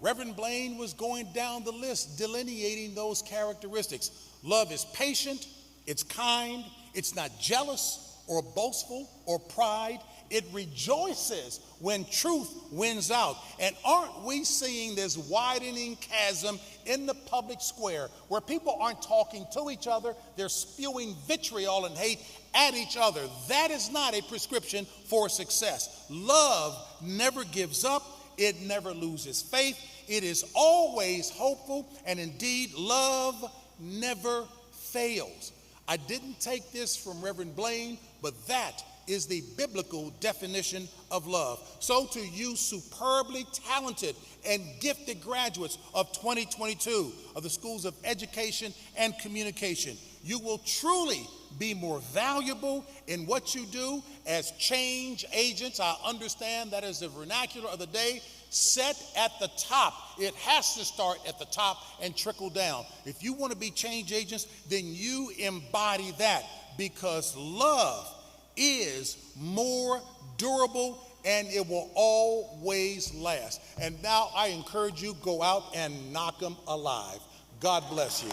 Speaker 9: Reverend Blaine was going down the list, delineating those characteristics. Love is patient, it's kind, it's not jealous or boastful or pride. It rejoices when truth wins out. And aren't we seeing this widening chasm in the public square where people aren't talking to each other, they're spewing vitriol and hate at each other? That is not a prescription for success. Love never gives up. It never loses faith. It is always hopeful. And indeed, love never fails. I didn't take this from Reverend Blaine, but that is the biblical definition of love. So to you superbly talented and gifted graduates of 2022 of the schools of education and communication, you will truly be more valuable in what you do as change agents. I understand that is the vernacular of the day. Set at the top. It has to start at the top and trickle down. If you want to be change agents, then you embody that, because love is more durable and it will always last. And now I encourage you, go out and knock them alive. God bless you.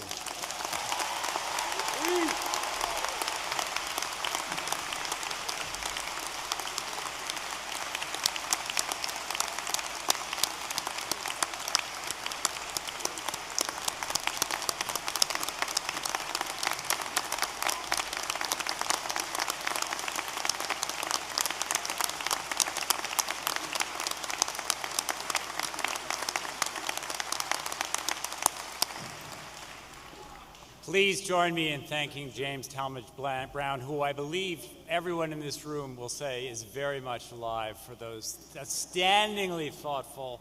Speaker 10: Please join me in thanking James Talmadge Brown, who I believe everyone in this room will say is very much alive, for those outstandingly thoughtful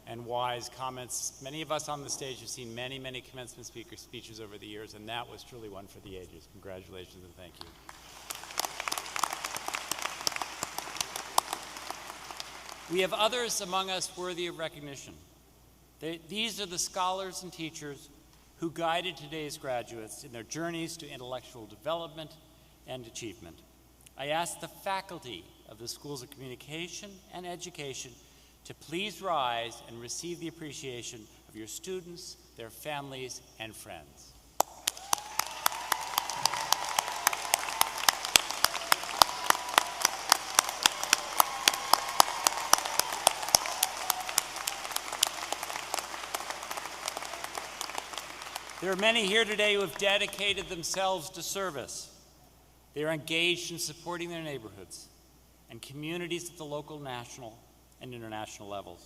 Speaker 10: and wise comments. Many of us on the stage have seen many, many commencement speeches over the years, and that was truly one for the ages. Congratulations and thank you. We have others among us worthy of recognition. These are the scholars and teachers who guided today's graduates in their journeys to intellectual development and achievement. I ask the faculty of the Schools of Communication and Education to please rise and receive the appreciation of your students, their families, and friends. There are many here today who have dedicated themselves to service. They are engaged in supporting their neighborhoods and communities at the local, national, and international levels.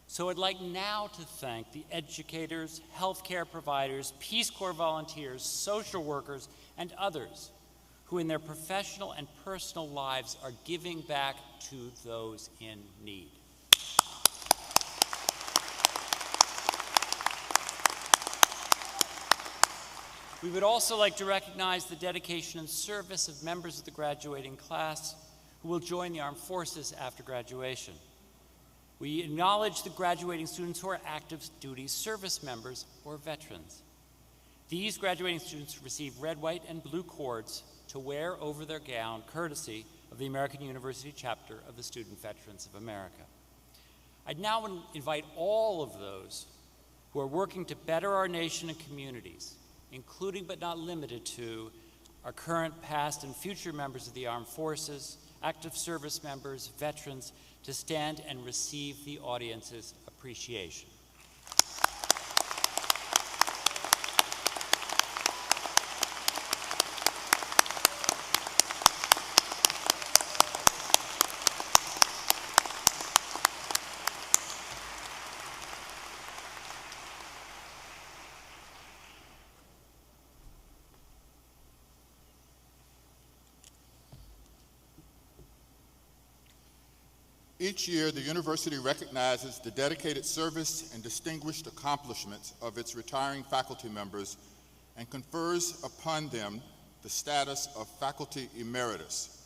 Speaker 10: So I'd like now to thank the educators, healthcare providers, Peace Corps volunteers, social workers, and others who in their professional and personal lives are giving back to those in need. We would also like to recognize the dedication and service of members of the graduating class who will join the armed forces after graduation. We acknowledge the graduating students who are active duty service members or veterans. These graduating students receive red, white, and blue cords to wear over their gown, courtesy of the American University Chapter of the Student Veterans of America. I'd now invite all of those who are working to better our nation and communities, including but not limited to our current, past, and future members of the armed forces, active service members, veterans, to stand and receive the audience's appreciation.
Speaker 7: Each year, the university recognizes the dedicated service and distinguished accomplishments of its retiring faculty members and confers upon them the status of faculty emeritus.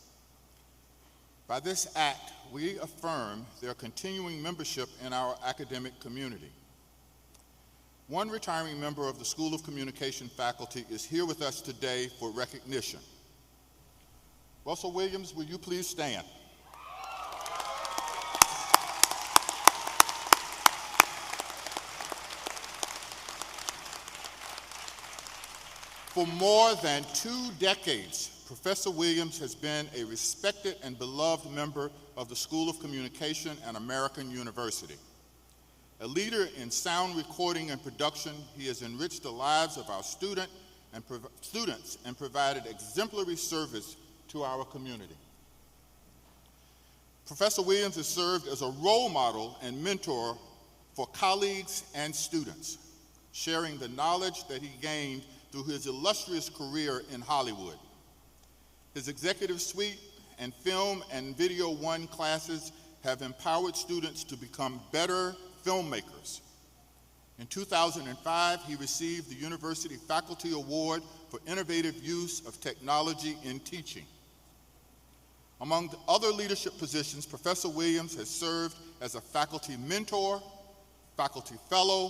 Speaker 7: By this act, we affirm their continuing membership in our academic community. One retiring member of the School of Communication faculty is here with us today for recognition. Russell Williams, will you please stand? For more than 2 decades, Professor Williams has been a respected and beloved member of the School of Communication and American University. A leader in sound recording and production, he has enriched the lives of our students and provided exemplary service to our community. Professor Williams has served as a role model and mentor for colleagues and students, sharing the knowledge that he gained through his illustrious career in Hollywood. His executive suite and film and video 1 classes have empowered students to become better filmmakers. In 2005, he received the University Faculty Award for Innovative Use of Technology in Teaching. Among the other leadership positions, Professor Williams has served as a faculty mentor, faculty fellow,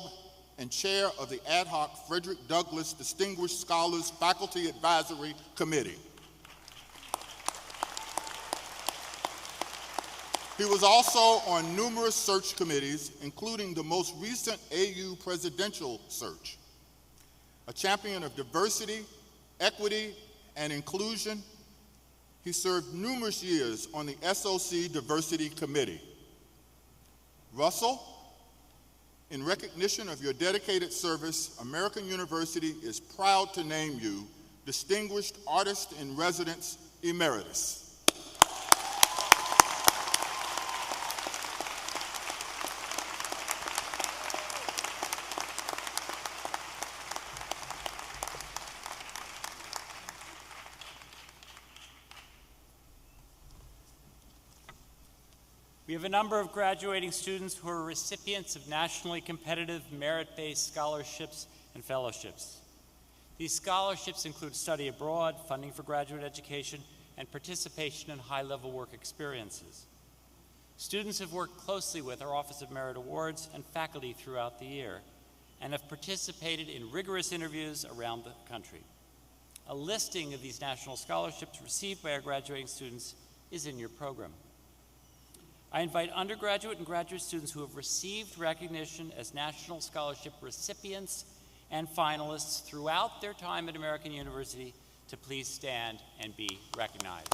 Speaker 7: and chair of the ad hoc Frederick Douglass Distinguished Scholars Faculty Advisory Committee. He was also on numerous search committees, including the most recent AU presidential search. A champion of diversity, equity, and inclusion, he served numerous years on the SOC Diversity Committee. Russell, in recognition of your dedicated service, American University is proud to name you Distinguished Artist in Residence Emeritus.
Speaker 10: We have a number of graduating students who are recipients of nationally competitive merit-based scholarships and fellowships. These scholarships include study abroad, funding for graduate education, and participation in high-level work experiences. Students have worked closely with our Office of Merit Awards and faculty throughout the year and have participated in rigorous interviews around the country. A listing of these national scholarships received by our graduating students is in your program. I invite undergraduate and graduate students who have received recognition as National Scholarship recipients and finalists throughout their time at American University to please stand and be recognized.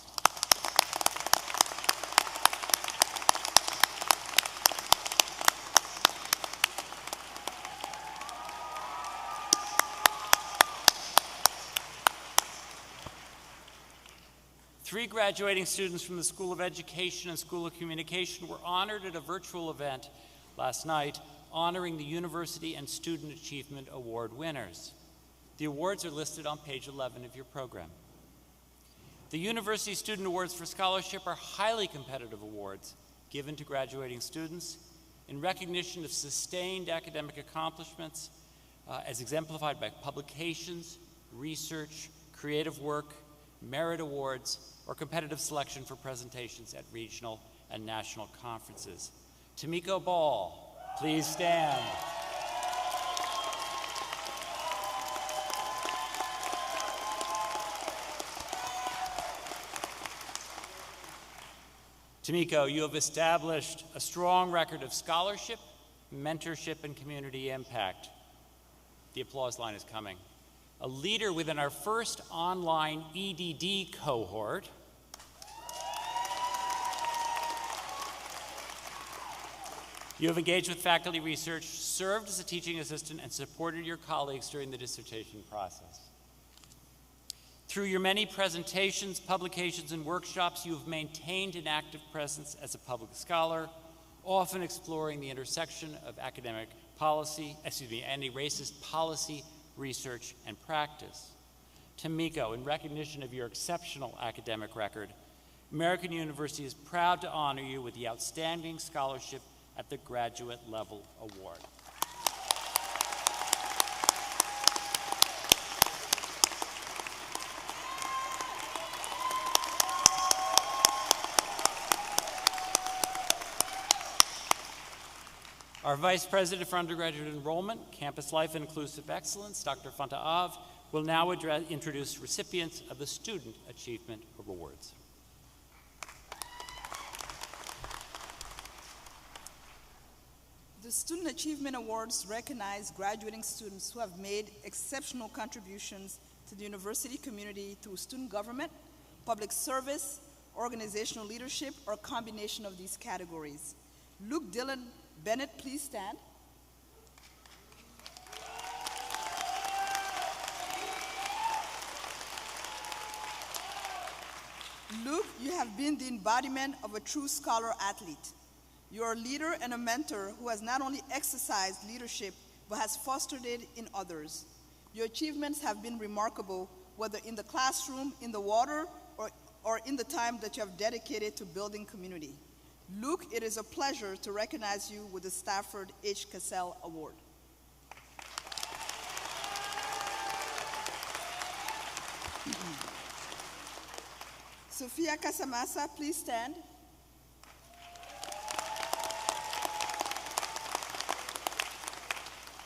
Speaker 10: Three graduating students from the School of Education and School of Communication were honored at a virtual event last night, honoring the University and Student Achievement Award winners. The awards are listed on page 11 of your program. The University Student Awards for Scholarship are highly competitive awards given to graduating students in recognition of sustained academic accomplishments as exemplified by publications, research, creative work, merit awards, or competitive selection for presentations at regional and national conferences. Tamiko Ball, please stand. Tamiko, you have established a strong record of scholarship, mentorship, and community impact. The applause line is coming. A leader within our first online EDD cohort. You have engaged with faculty research, served as a teaching assistant, and supported your colleagues during the dissertation process. Through your many presentations, publications, and workshops, you have maintained an active presence as a public scholar, often exploring the intersection of academic policy, anti-racist policy, research, and practice. Tamiko, in recognition of your exceptional academic record, American University is proud to honor you with the Outstanding Scholarship at the Graduate Level Award. Our Vice President for Undergraduate Enrollment, Campus Life and Inclusive Excellence, Dr. Fanta Av, will now introduce recipients of the Student Achievement Awards.
Speaker 11: The Student Achievement Awards recognize graduating students who have made exceptional contributions to the university community through student government, public service, organizational leadership, or a combination of these categories. Luke Dillon Bennett, please stand. Luke, you have been the embodiment of a true scholar athlete. You're a leader and a mentor who has not only exercised leadership, but has fostered it in others. Your achievements have been remarkable, whether in the classroom, in the water, or in the time that you have dedicated to building community. Luke, it is a pleasure to recognize you with the Stafford H. Cassell Award. Sophia Casamassa, please stand.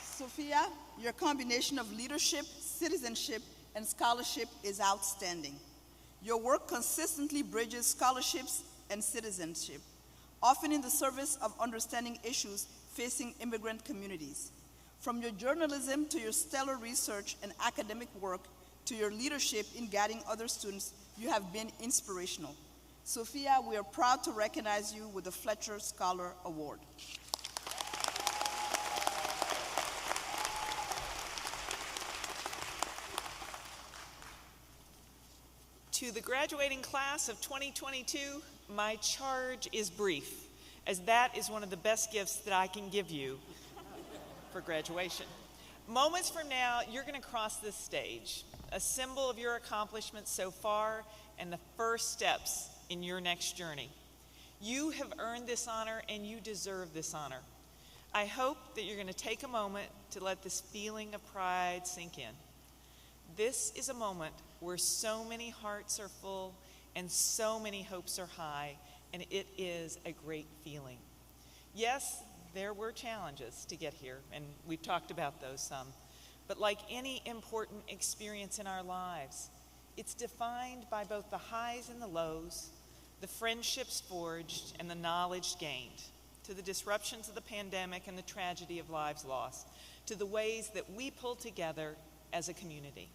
Speaker 11: Sophia, your combination of leadership, citizenship, and scholarship is outstanding. Your work consistently bridges scholarships and citizenship, often in the service of understanding issues facing immigrant communities. From your journalism to your stellar research and academic work to your leadership in guiding other students, you have been inspirational. Sophia, we are proud to recognize you with the Fletcher Scholar Award.
Speaker 3: To the graduating class of 2022, my charge is brief, as that is one of the best gifts that I can give you for graduation. Moments from now, you're going to cross this stage, a symbol of your accomplishments so far and the first steps in your next journey. You have earned this honor, and you deserve this honor. I hope that you're going to take a moment to let this feeling of pride sink in. This is a moment where so many hearts are full and so many hopes are high, and it is a great feeling. Yes, there were challenges to get here, and we've talked about those some. But like any important experience in our lives, it's defined by both the highs and the lows, the friendships forged and the knowledge gained, to the disruptions of the pandemic and the tragedy of lives lost, to the ways that we pull together as a community.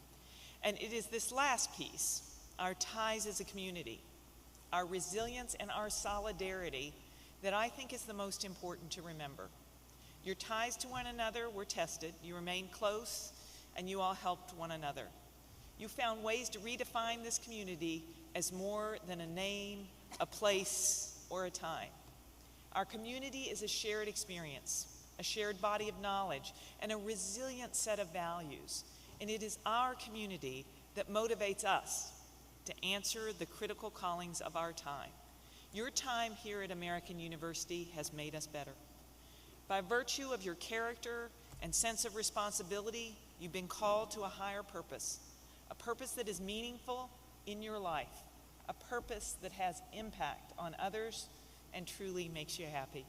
Speaker 3: And it is this last piece, our ties as a community, our resilience and our solidarity, that I think is the most important to remember. Your ties to one another were tested, you remained close, and you all helped one another. You found ways to redefine this community as more than a name, a place, or a time. Our community is a shared experience, a shared body of knowledge, and a resilient set of values. And it is our community that motivates us to answer the critical callings of our time. Your time here at American University has made us better. By virtue of your character and sense of responsibility, you've been called to a higher purpose, a purpose that is meaningful in your life, a purpose that has impact on others and truly makes you happy.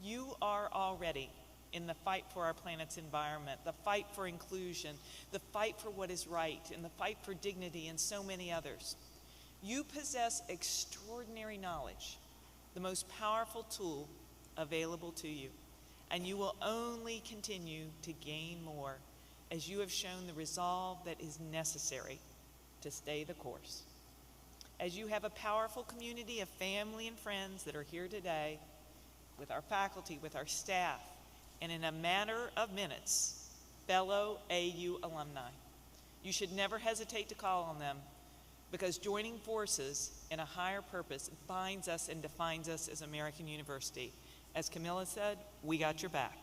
Speaker 3: You are already in the fight for our planet's environment, the fight for inclusion, the fight for what is right, and the fight for dignity, and so many others. You possess extraordinary knowledge, the most powerful tool available to you, and you will only continue to gain more as you have shown the resolve that is necessary to stay the course. As you have a powerful community of family and friends that are here today, with our faculty, with our staff, and in a matter of minutes, fellow AU alumni. You should never hesitate to call on them, because joining forces in a higher purpose binds us and defines us as American University. As Camila said, we got your back.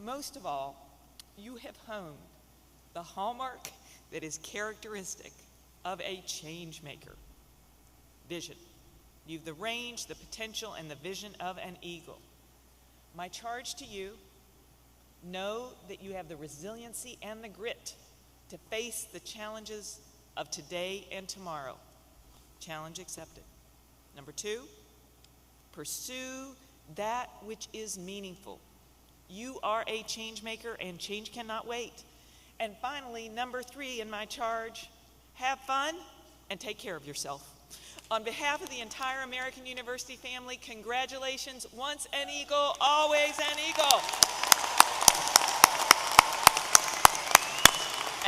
Speaker 3: Most of all, you have honed the hallmark that is characteristic of a change maker: vision. You've the range, the potential, and the vision of an eagle. My charge to you: know that you have the resiliency and the grit to face the challenges of today and tomorrow. Challenge accepted. Number 2, pursue that which is meaningful. You are a change maker, and change cannot wait. And finally, number 3 in my charge: have fun and take care of yourself. On behalf of the entire American University family, congratulations. Once an eagle, always an eagle.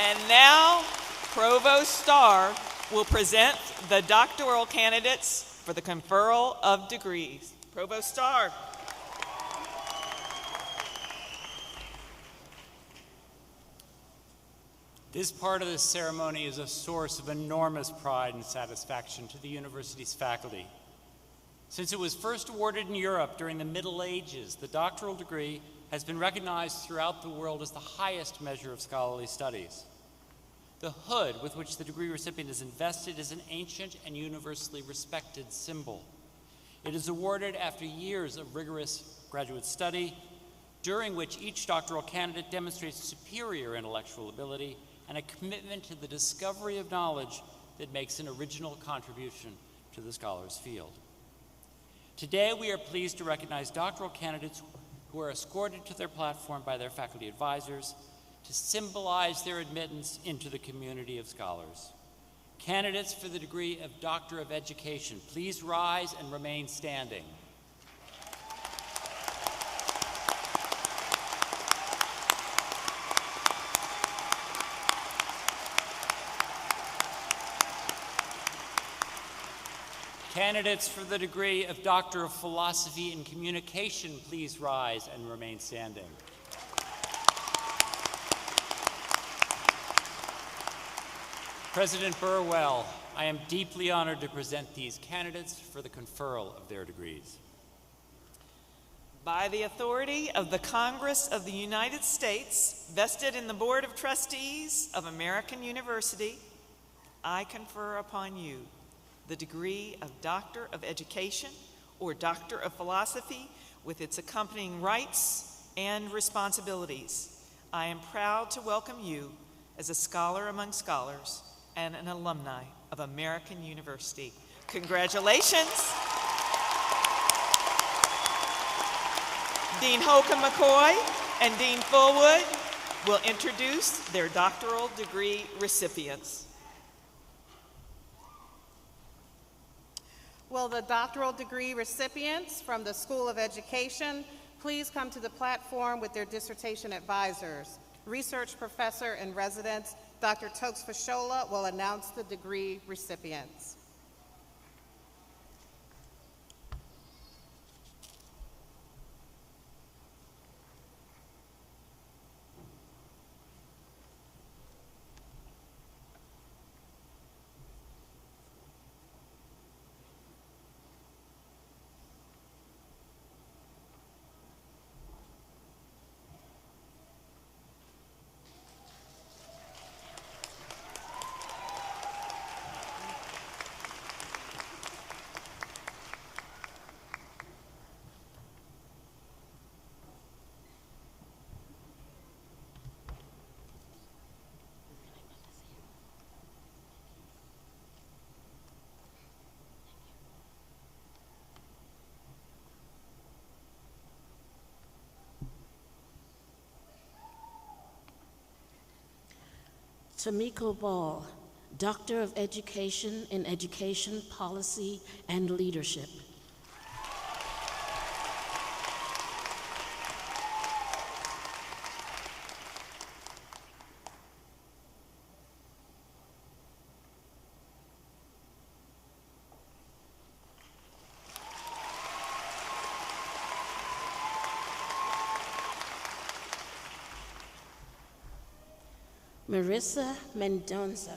Speaker 3: And now, Provost Starr will present the doctoral candidates for the conferral of degrees. Provost Starr.
Speaker 10: This part of the ceremony is a source of enormous pride and satisfaction to the university's faculty. Since it was first awarded in Europe during the Middle Ages, the doctoral degree has been recognized throughout the world as the highest measure of scholarly studies. The hood with which the degree recipient is invested is an ancient and universally respected symbol. It is awarded after years of rigorous graduate study, during which each doctoral candidate demonstrates superior intellectual ability and a commitment to the discovery of knowledge that makes an original contribution to the scholar's field. Today, we are pleased to recognize doctoral candidates who are escorted to their platform by their faculty advisors to symbolize their admittance into the community of scholars. Candidates for the degree of Doctor of Education, please rise and remain standing. Candidates for the degree of Doctor of Philosophy in Communication, please rise and remain standing. President Burwell, I am deeply honored to present these candidates for the conferral of their degrees.
Speaker 3: By the authority of the Congress of the United States, vested in the Board of Trustees of American University, I confer upon you the degree of Doctor of Education, or Doctor of Philosophy with its accompanying rights and responsibilities. I am proud to welcome you as a scholar among scholars and an alumni of American University. Congratulations. Dean Holcomb McCoy and Dean Fullwood will introduce their doctoral degree recipients.
Speaker 5: Will the doctoral degree recipients from the School of Education please come to the platform with their dissertation advisors? Research professor in residence, Dr. Tokes Fashola, will announce the degree recipients.
Speaker 12: Tamiko Ball, Doctor of Education in Education Policy and Leadership. Marissa Mendonza,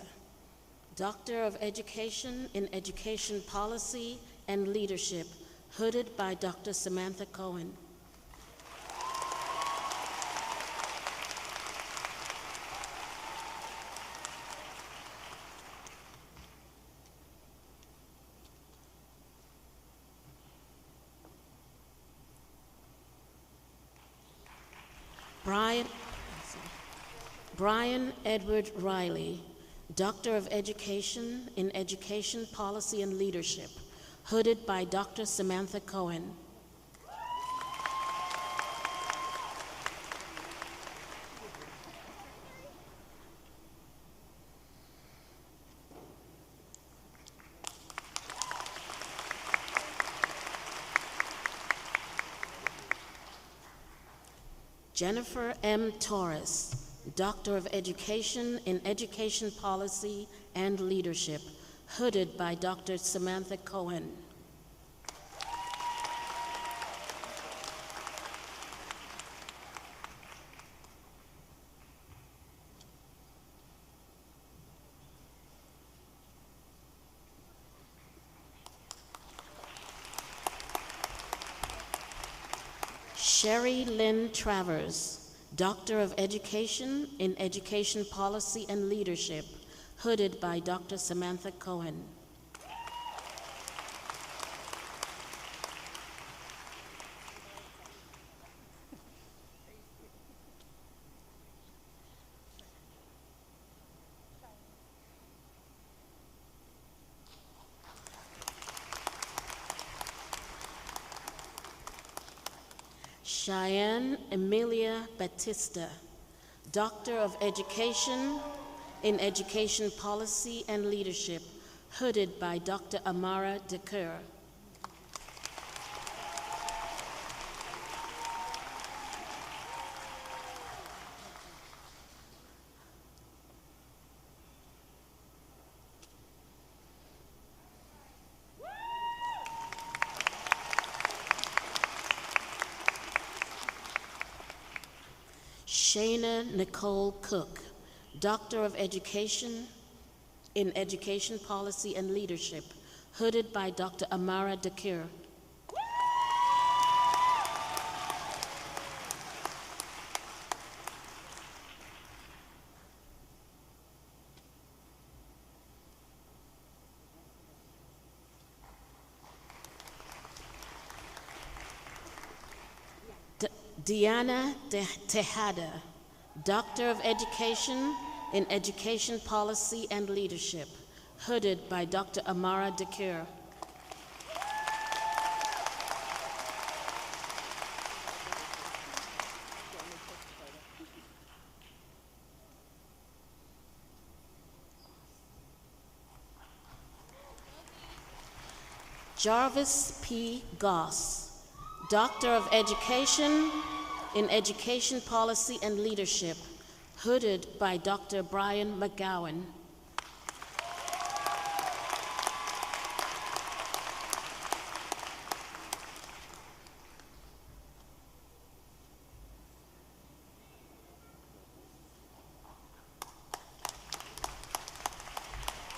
Speaker 12: Doctor of Education in Education Policy and Leadership, hooded by Dr. Samantha Cohen. Brian Edward Riley, Doctor of Education in Education Policy and Leadership, hooded by Dr. Samantha Cohen. Jennifer M. Torres, Doctor of Education in Education Policy and Leadership, hooded by Dr. Samantha Cohen. Sherry Lynn Travers, Doctor of Education in Education Policy and Leadership, hooded by Dr. Samantha Cohen. Cheyenne Emilia Batista, Doctor of Education in Education Policy and Leadership, hooded by Dr. Amara Decoeur. Shayna Nicole Cook, Doctor of Education in Education Policy and Leadership, hooded by Dr. Amara Decoeur. Diana Tejada, Doctor of Education in Education Policy and Leadership, hooded by Dr. Amara Decoeur. Jarvis P. Goss, Doctor of Education in Education Policy and Leadership, hooded by Dr. Brian McGowan.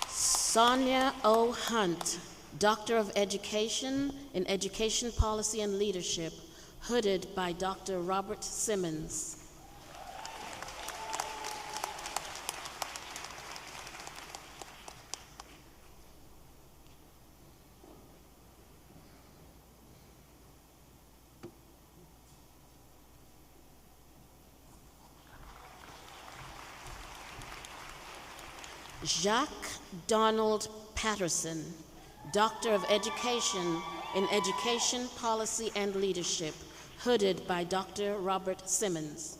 Speaker 12: Sonia O. Hunt, Doctor of Education in Education Policy and Leadership, hooded by Dr. Robert Simmons. Jacques Donald Patterson, Doctor of Education in Education Policy and Leadership, hooded by Dr. Robert Simmons.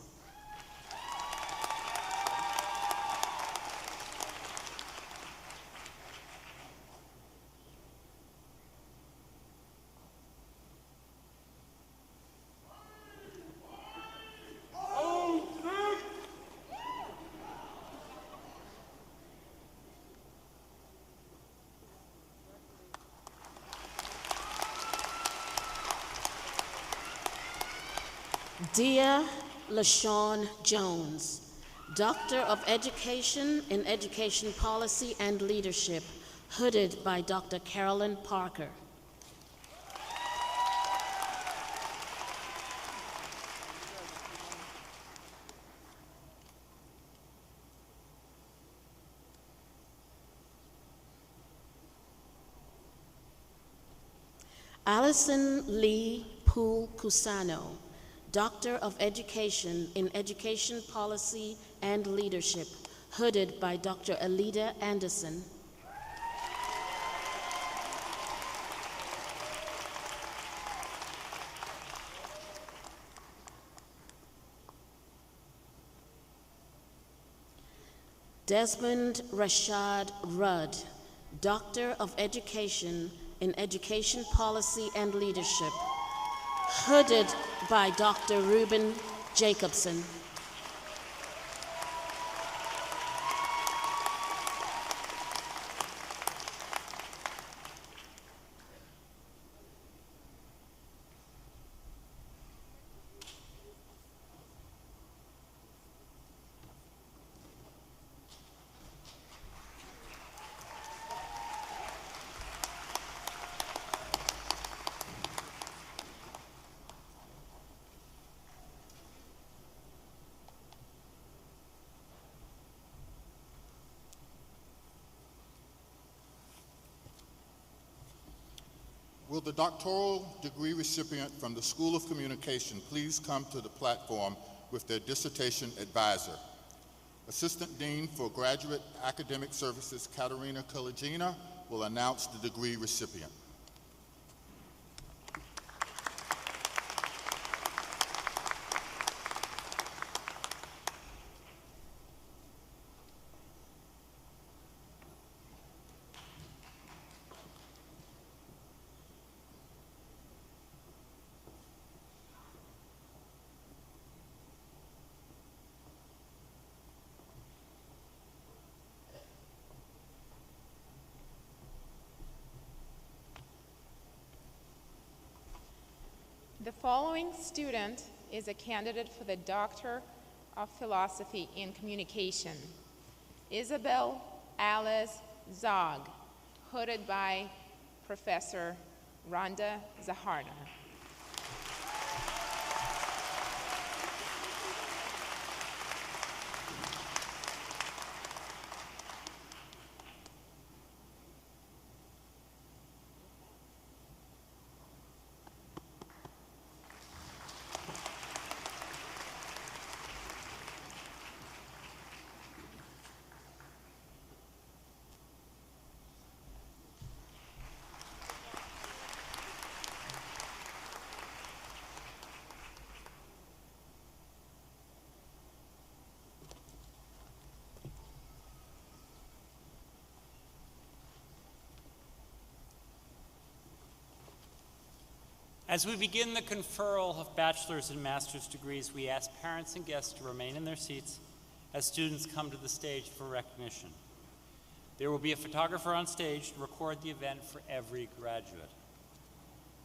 Speaker 12: Dia LaShawn Jones, Doctor of Education in Education Policy and Leadership, hooded by Dr. Carolyn Parker. Allison Lee Poole Cusano, Doctor of Education in Education Policy and Leadership, hooded by Dr. Alida Anderson. Desmond Rashad Rudd, Doctor of Education in Education Policy and Leadership, hooded by Dr. Ruben Jacobson.
Speaker 7: Will the doctoral degree recipient from the School of Communication please come to the platform with their dissertation advisor? Assistant Dean for Graduate Academic Services, Katerina Kalagina, will announce the degree recipient.
Speaker 13: The following student is a candidate for the Doctor of Philosophy in Communication. Isabel Alice Zog, hooded by Professor Rhonda Zaharna.
Speaker 10: As we begin the conferral of bachelor's and master's degrees, we ask parents and guests to remain in their seats as students come to the stage for recognition. There will be a photographer on stage to record the event for every graduate.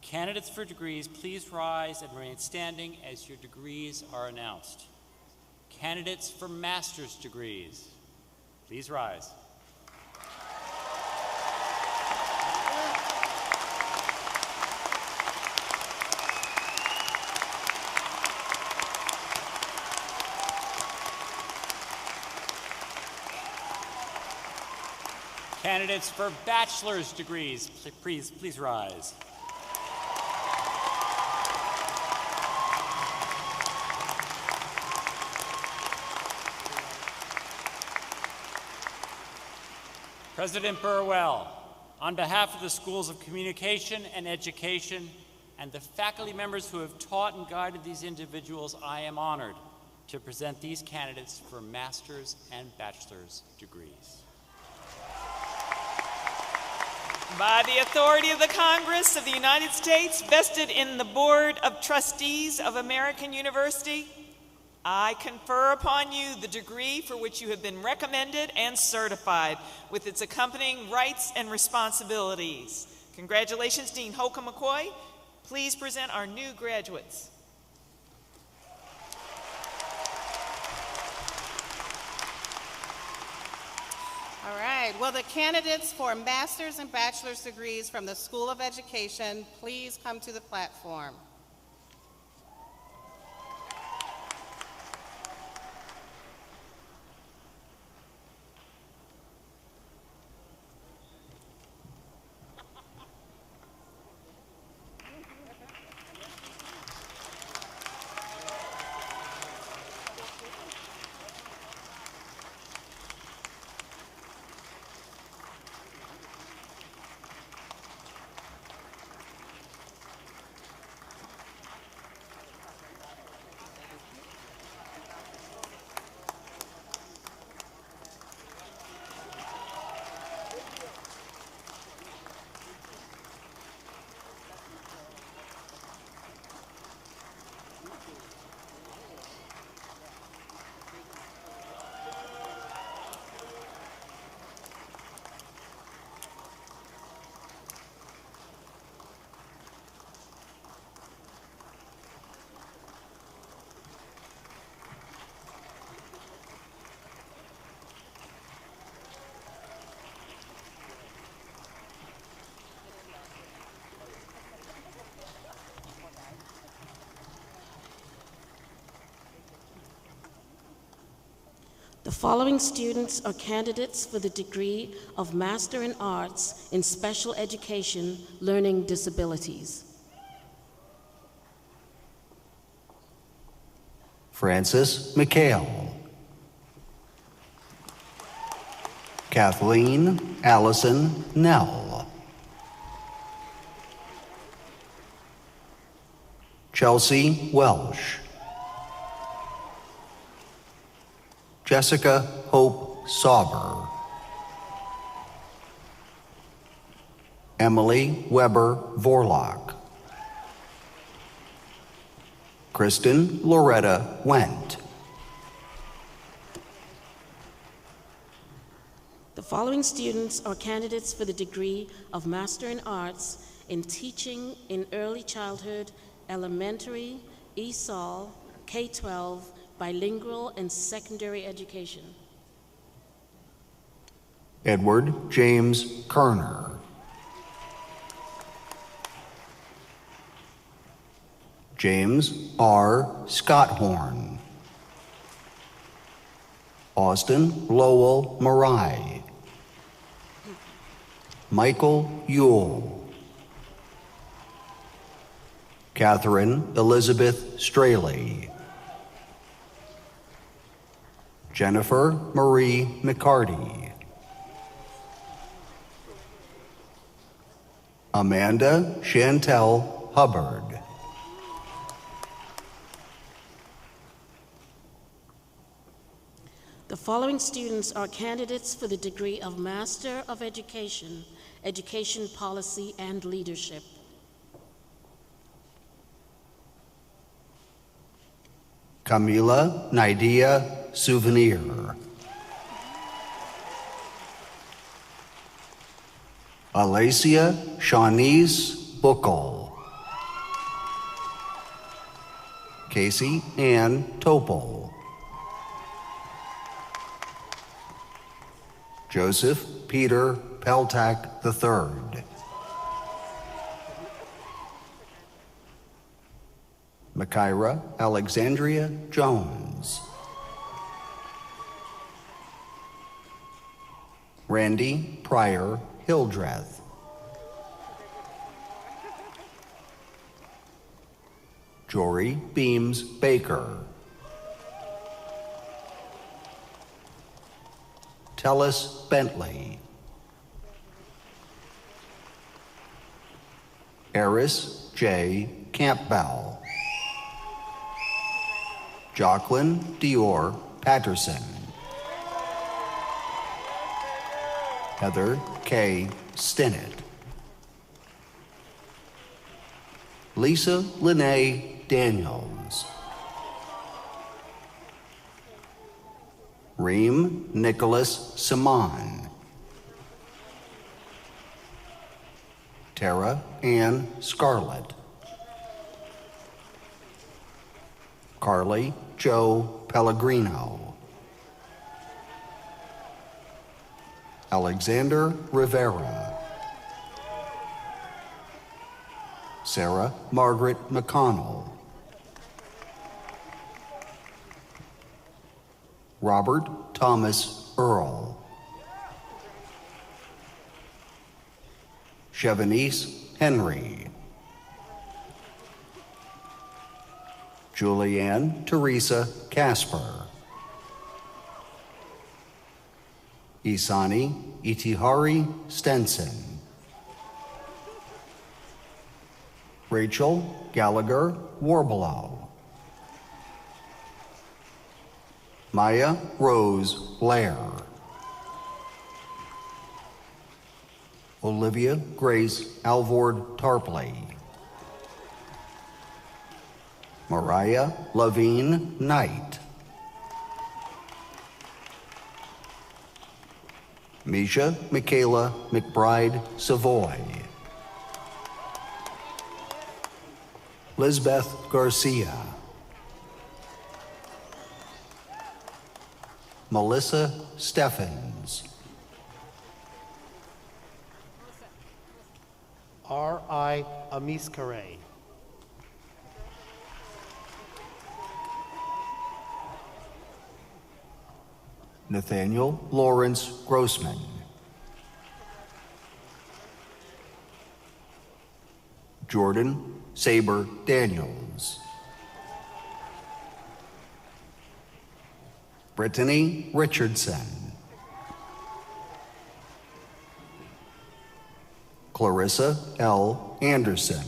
Speaker 10: Candidates for degrees, please rise and remain standing as your degrees are announced. Candidates for master's degrees, please rise. Candidates for bachelor's degrees, please rise. President Burwell, on behalf of the Schools of Communication and Education and the faculty members who have taught and guided these individuals, I am honored to present these candidates for master's and bachelor's degrees.
Speaker 3: By the authority of the Congress of the United States, vested in the Board of Trustees of American University, I confer upon you the degree for which you have been recommended and certified, with its accompanying rights and responsibilities. Congratulations, Dean Holcomb Mccoy. Please present our new graduates.
Speaker 5: All right, will the candidates for master's and bachelor's degrees from the School of Education please come to the platform?
Speaker 12: The following students are candidates for the degree of Master in Arts in Special Education Learning Disabilities.
Speaker 14: Francis McHale. Kathleen Allison Nell. Chelsea Welsh. Jessica Hope Sauber. Emily Weber Vorlock. Kristen Loretta Wendt.
Speaker 12: The following students are candidates for the degree of Master in Arts in Teaching in Early Childhood, Elementary, ESOL, K-12, Bilingual, and Secondary Education.
Speaker 14: Edward James Kerner. James R. Scotthorn. Austin Lowell Marai. Michael Yule. Catherine Elizabeth Straley. Jennifer Marie McCarty. Amanda Chantel Hubbard.
Speaker 12: The following students are candidates for the degree of Master of Education, Education Policy and Leadership.
Speaker 14: Camila Souvenir. Alacia Shawnice Buckle. Casey Ann Topol. Joseph Peter Peltak III. Makaira Alexandria Jones. Randy Pryor Hildreth. Jory Beams Baker. Tellis Bentley. Eris J. Campbell. Jocelyn Dior Patterson. Heather K. Stinnett. Lisa Lene Daniels. Reem Nicholas Simon. Tara Ann Scarlett. Carly Joe Pellegrino. Alexander Rivera. Sarah Margaret McConnell. Robert Thomas Earl. Chevanice Henry. Julianne Teresa Casper. Isani Itihari Stenson. Rachel Gallagher Warbelow. Maya Rose Blair. Olivia Grace Alvord Tarpley. Mariah Lavine Knight. Misha Michaela McBride Savoy. Lisbeth Garcia. Melissa Steffens.
Speaker 15: R.I. Amiskare.
Speaker 14: Nathaniel Lawrence Grossman. Jordan Saber Daniels. Brittany Richardson. Clarissa L. Anderson.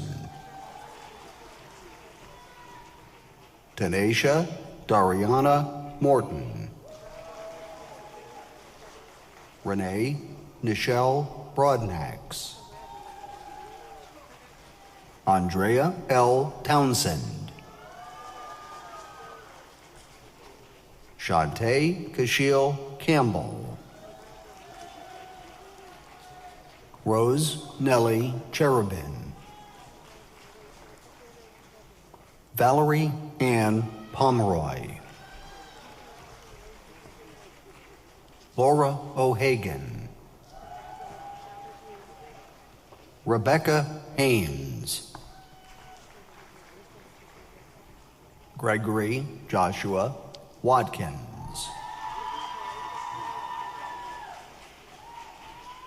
Speaker 14: Tanisha Dariana Morton. Renee Nichelle Broadnax. Andrea L. Townsend. Shantae Kashiel Campbell. Rose Nellie Cherubin. Valerie Ann Pomeroy. Laura O'Hagan. Rebecca Haynes. Gregory Joshua Watkins.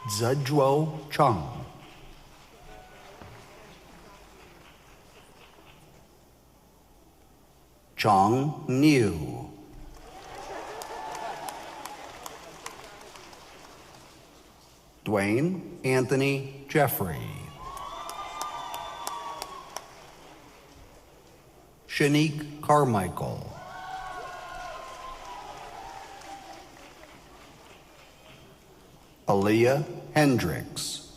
Speaker 14: Zedjo Chung. Chong Niu. Dwayne Anthony Jeffrey. Shanique Carmichael. Aaliyah Hendricks.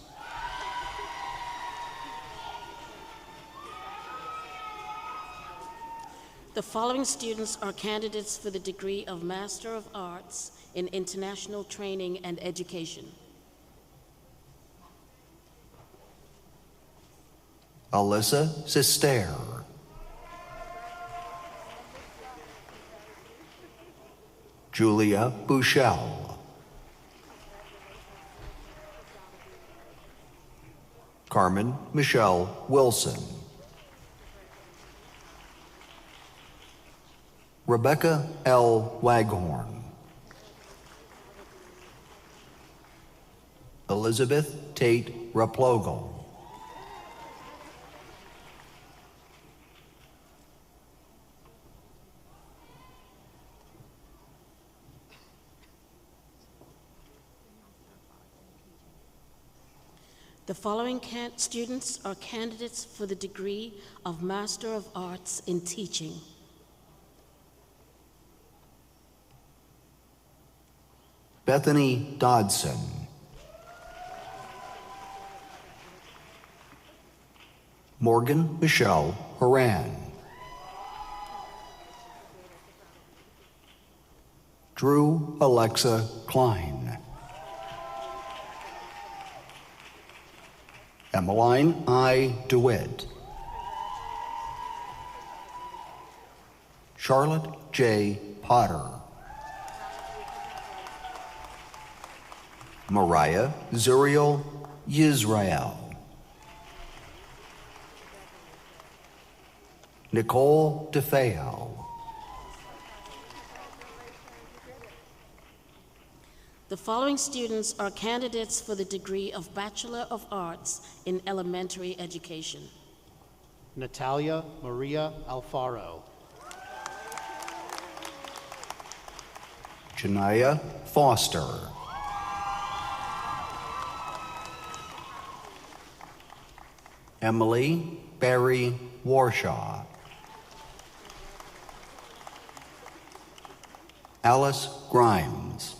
Speaker 12: The following students are candidates for the degree of Master of Arts in International Training and Education.
Speaker 14: Alyssa Sister. Julia Bouchel. Carmen Michelle Wilson. Rebecca L. Waghorn. Elizabeth Tate Replogle.
Speaker 12: The following students are candidates for the degree of Master of Arts in Teaching.
Speaker 14: Bethany Dodson. Morgan Michelle Horan. Drew Alexa Klein. Emmeline I. DeWitt. Charlotte J. Potter. Mariah Zuriel Yisrael. Nicole DeFeo.
Speaker 12: The following students are candidates for the degree of Bachelor of Arts in Elementary Education.
Speaker 15: Natalia Maria Alfaro.
Speaker 14: Janaya Foster. Emily Barry Warshaw. Alice Grimes.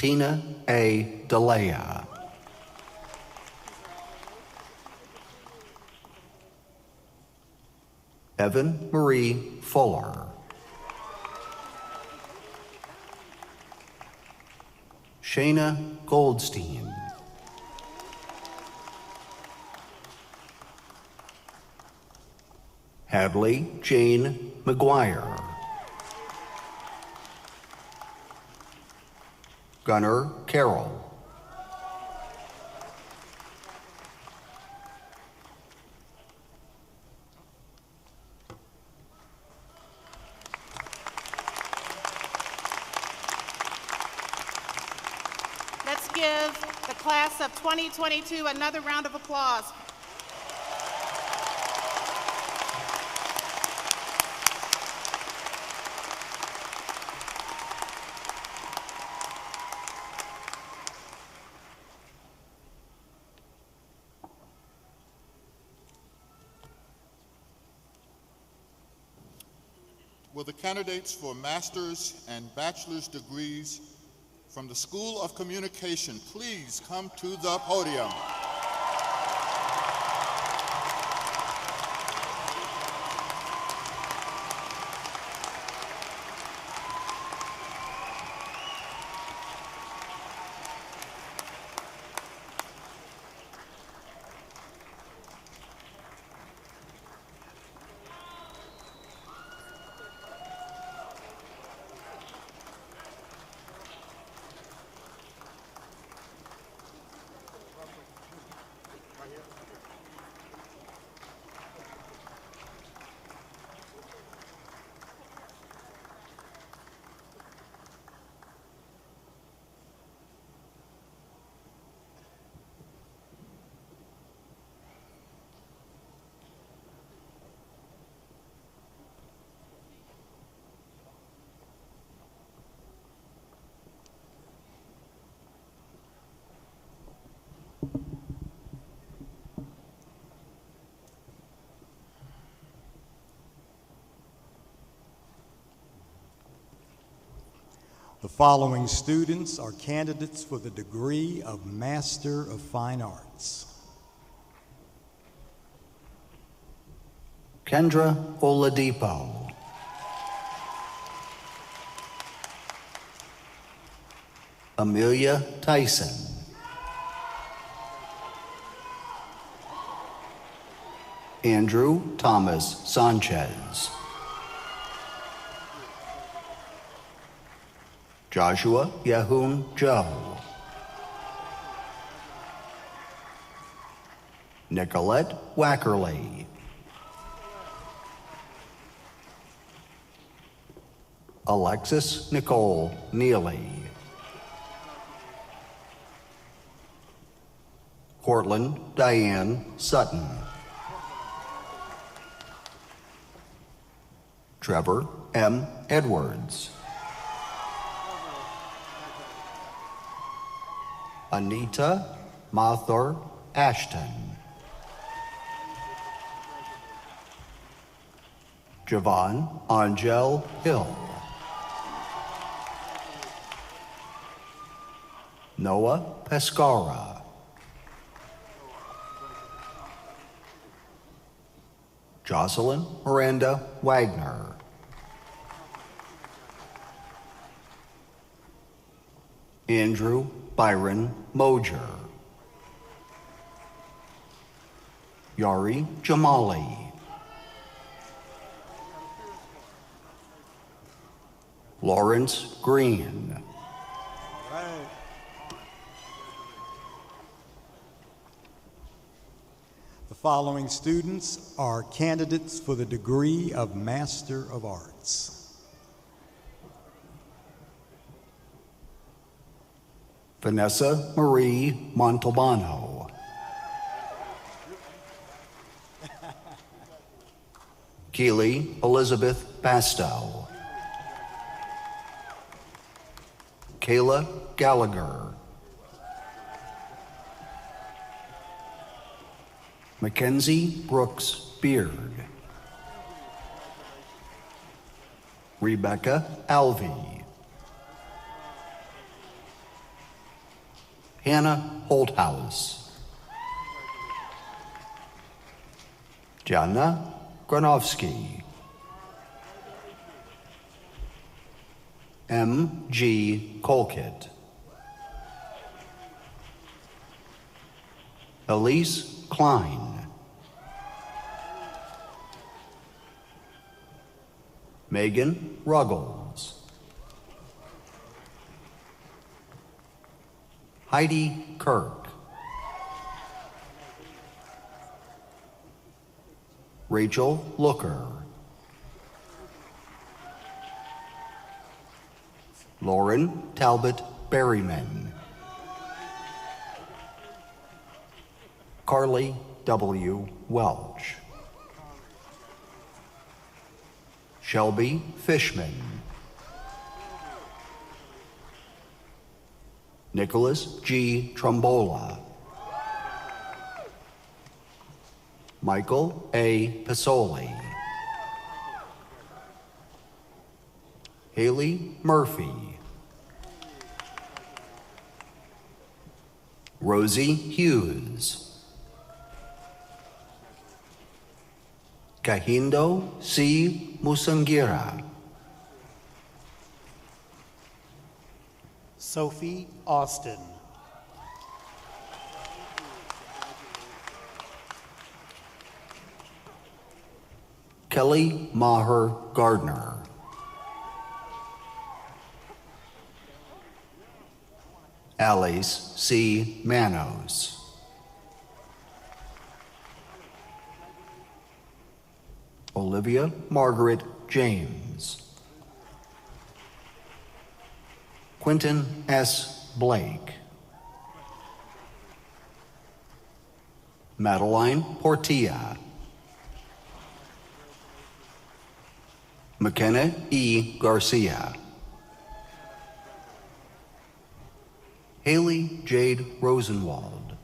Speaker 14: Tina A. DeLea. Evan Marie Fuller. Shayna Goldstein. Hadley Jane McGuire. Gunnar Carroll.
Speaker 5: Let's give the class of 2022 another round of applause.
Speaker 7: Will the candidates for master's and bachelor's degrees from the School of Communication please come to the podium?
Speaker 16: The following students are candidates for the degree of Master of Fine Arts.
Speaker 14: Kendra Oladipo. Amelia Tyson. Andrew Thomas Sanchez. Joshua Yahun Joe. Nicolette Wackerly. Alexis Nicole Neely. Cortland Diane Sutton. Trevor M. Edwards. Anita Mathur Ashton. Javon Angel Hill. Noah Pescara. Jocelyn Miranda Wagner. Andrew Byron Mojer. Yari Jamali. Lawrence Green.
Speaker 16: The following students are candidates for the degree of Master of Arts.
Speaker 14: Vanessa Marie Montalbano. Keely Elizabeth Bastow. Kayla Gallagher. Mackenzie Brooks Beard. Rebecca Alvey. Hannah Holthouse. Jana Gronowski. M. G. Colkett. Elise Klein. Megan Ruggles. Heidi Kirk. Rachel Looker. Lauren Talbot Berryman. Carly W. Welch. Shelby Fishman. Nicholas G. Trombola. Michael A. Pasoli. Haley Murphy. Rosie Hughes. Kahindo C. Musangira.
Speaker 15: Sophie Austin.
Speaker 14: Kelly Maher Gardner. Alice C. Manos. Olivia Margaret James. Quentin S. Blake. Madeline Portilla. McKenna E. Garcia. Haley Jade Rosenwald.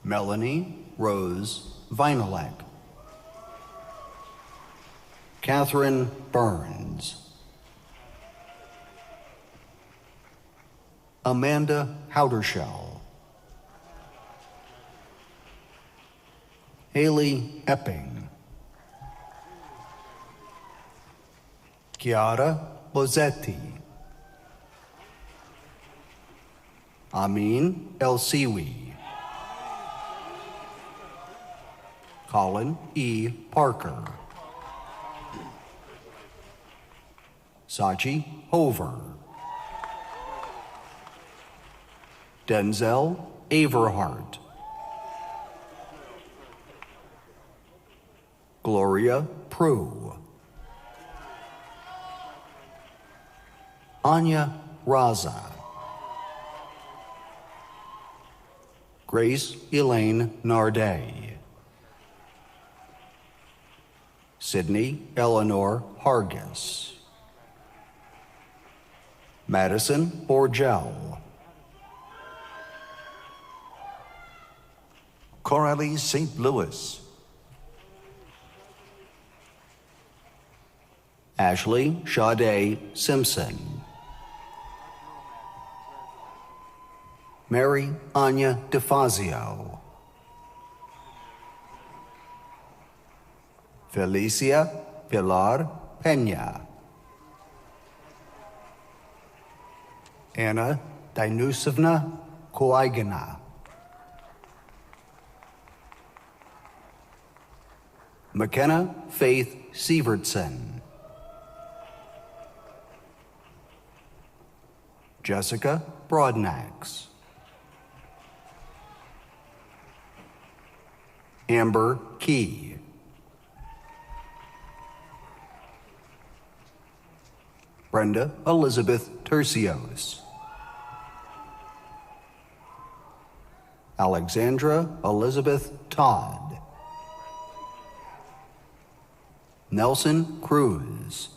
Speaker 14: Melanie Rose Vinylek. Catherine Burns. Amanda Howdershell. Haley Epping, Chiara Bozzetti, Amin El-Siwi, Colin E. Parker, Sachi Hover, Denzel Averhart, Gloria Prue, Anya Raza, Grace Elaine Narday, Sydney Eleanor Hargis, Madison Borgel,
Speaker 17: Coralie St. Louis,
Speaker 14: Ashley Sade Simpson, Mary Anya DeFazio, Felicia Pilar Peña, Anna Dinusovna Koigina, McKenna Faith Sievertson, Jessica Broadnax, Amber Key, Brenda Elizabeth Tercios, Alexandra Elizabeth Todd, Nelson Cruz,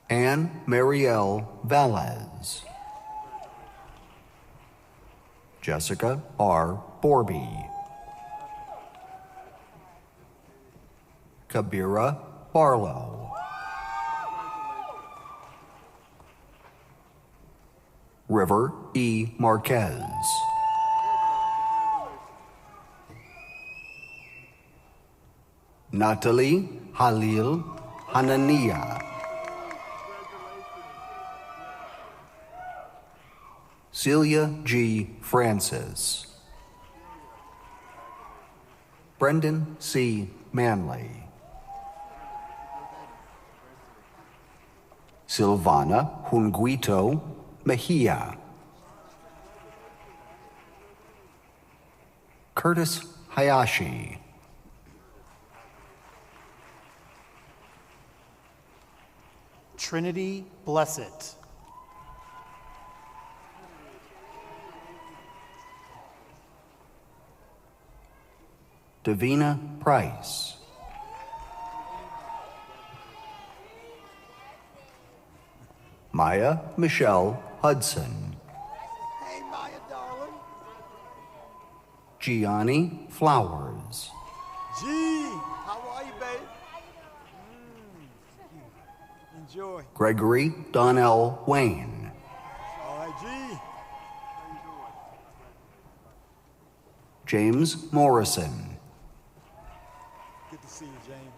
Speaker 14: Anne Marielle Valez, Jessica R. Borby, Kabira Barlow, River E. Marquez, Natalie Halil Hanania, Celia G. Francis, Brendan C. Manley, Silvana Hunguito Mejia, Curtis Hayashi,
Speaker 15: Trinity Blessett,
Speaker 14: Davina Price, Maya Michelle Hudson,
Speaker 18: Hey, Maya, darling.
Speaker 14: Gianni Flowers,
Speaker 18: Gee, how are you, babe? Enjoy.
Speaker 14: Gregory Donnell Wayne,
Speaker 18: All right, G.
Speaker 14: James Morrison,
Speaker 18: Good to see you, James.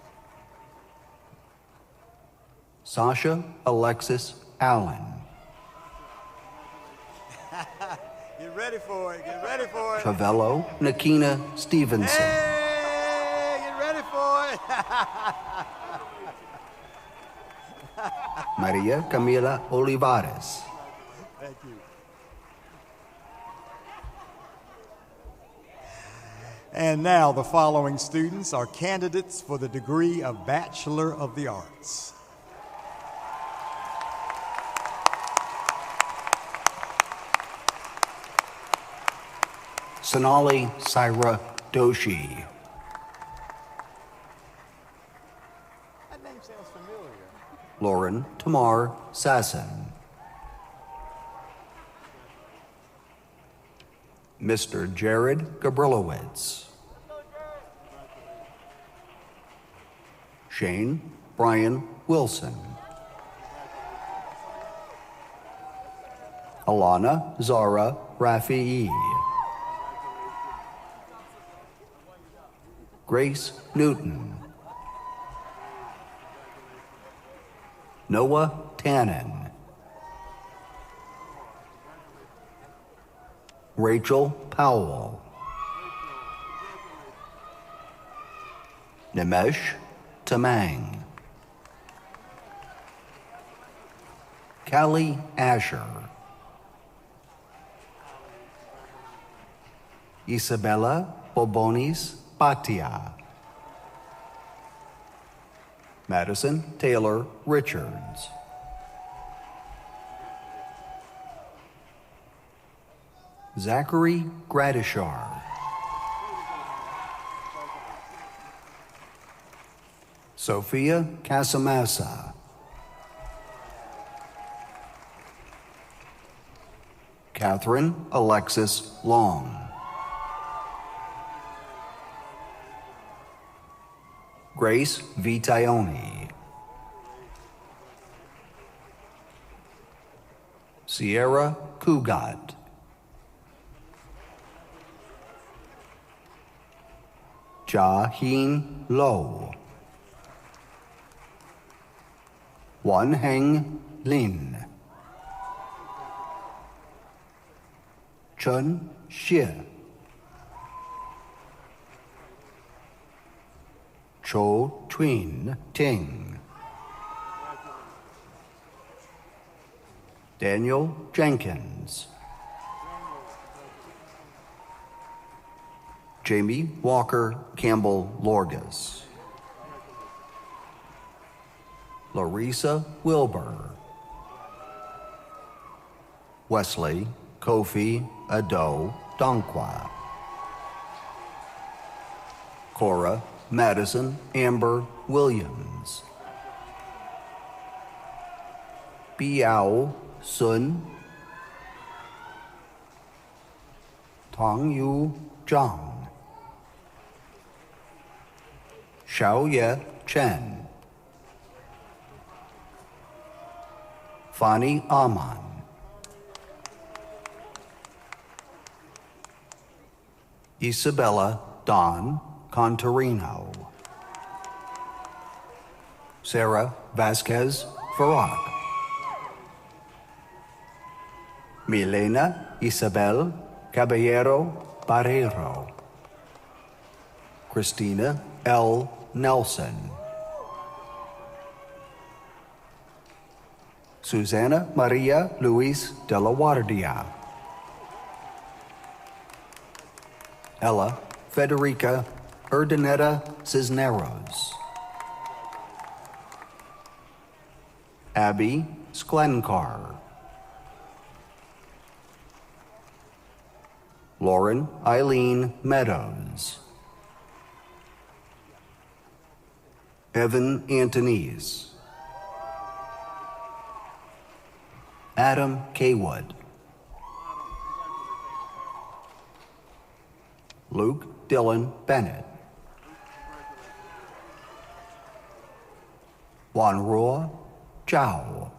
Speaker 14: Sasha Alexis Allen,
Speaker 18: Get ready for it. Get ready for it.
Speaker 14: Travello Nakina Stevenson,
Speaker 18: Hey, get ready for it.
Speaker 14: Maria Camila Olivares,
Speaker 18: Thank you. And now the following students are candidates for the degree of Bachelor of the Arts.
Speaker 14: Sonali Saira Doshi,
Speaker 18: That name sounds familiar.
Speaker 14: Lauren Tamar Sasson, Mr. Jared Gabrilowitz, Shane Brian Wilson, Alana Zara Rafi'i, Grace Newton. Noah Tannen. Rachel Powell. Nimesh Tamang. Callie Asher. Isabella Bobonis Batia. Madison Taylor Richards. Zachary Gradishar. Sophia Casamassa. Catherine Alexis Long. Grace Vitioni. Sierra Cugat. Jaheen Lo. Wan Heng Lin. Chen Xie. Cho Twin Ting. Daniel Jenkins. Jamie Walker Campbell Lorgas. Larissa Wilbur. Wesley Kofi Ado Donkwa. Cora Madison Amber Williams. Biao Sun. Tong Yu Zhang. Xiaoye Chen. Fani Aman. Isabella Don Contarino. Sarah Vasquez Farag. Milena Isabel Caballero Barrero. Christina L. Nelson. Susana Maria Luis de la Guardia. Ella Federica Urdaneta Cisneros. Abby Sklenkar. Lauren Eileen Meadows. Evan Antonese. Adam Kaywood. Luke Dylan Bennett. Wanrua Zhao.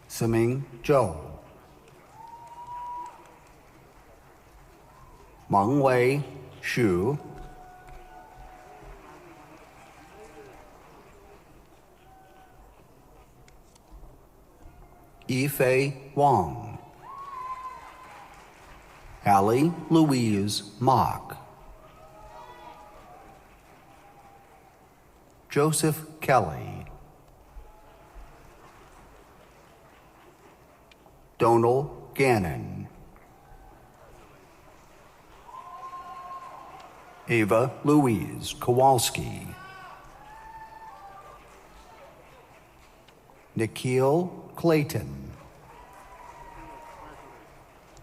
Speaker 14: Siming Zhou. Mengwei Xu. Yifei Wang. Allie Louise Mock. Joseph Kelly. Donal Gannon. Ava Louise Kowalski. Nikhil Clayton.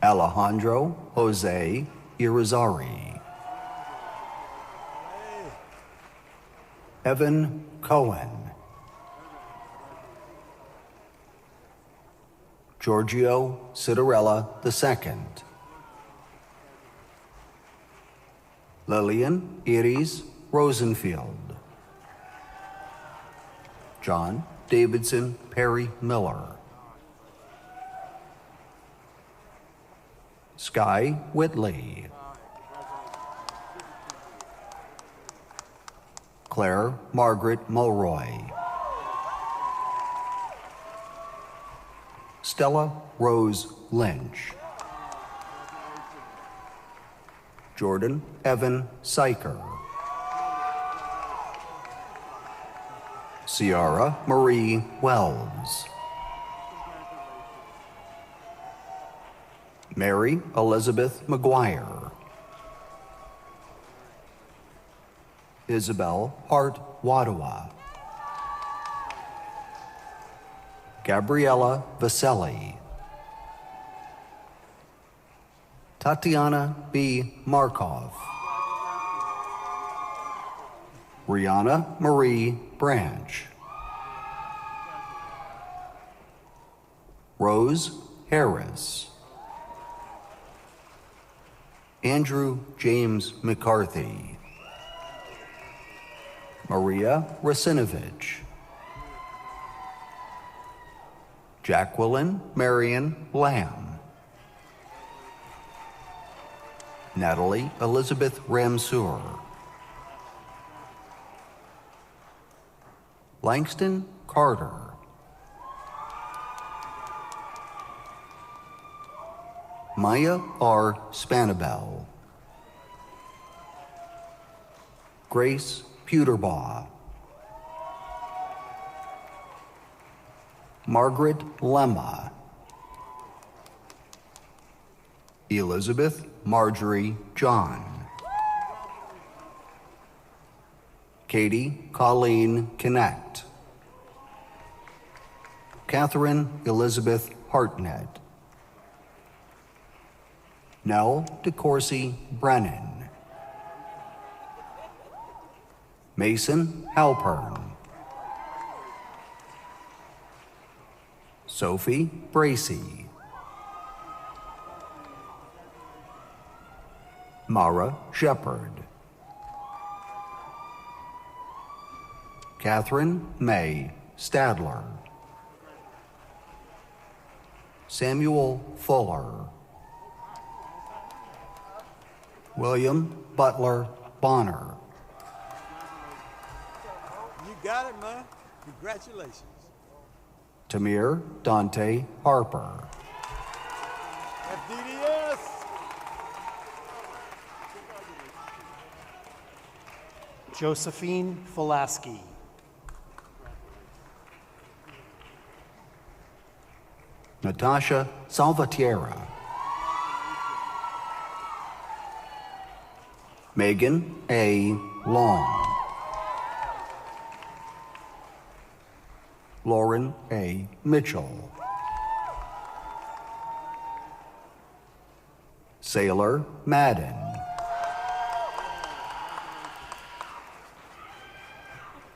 Speaker 14: Alejandro Jose Irizarry. Evan Cohen. Giorgio Citarella II. Lillian Iris Rosenfield. John Davidson Perry Miller. Sky Whitley. Claire Margaret Mulroy, Stella Rose Lynch, Jordan Evan Syker, Ciara Marie Wells, Mary Elizabeth McGuire, Isabel Hart Wadawa, Gabriella Vaselli, Tatiana B. Markov, Rihanna Marie Branch, Rose Harris, Andrew James McCarthy, Maria Rasinovich, Jacqueline Marion Lamb, Natalie Elizabeth Ramseur, Langston Carter, Maya R. Spanabel, Grace Pewterbaugh, Margaret Lemma, Elizabeth Marjorie John, Katie Colleen Connect, Catherine Elizabeth Hartnett, Nell DeCourcy Brennan, Mason Halpern, Sophie Bracy, Mara Shepard, Catherine May Stadler, Samuel Fuller, William Butler Bonner,
Speaker 19: You got it, man. Congratulations.
Speaker 14: Tamir Dante Harper,
Speaker 19: FDDS.
Speaker 15: Josephine Fulaski,
Speaker 14: Natasha Salvatierra, Megan A. Long, Lauren A. Mitchell, Sailor Madden,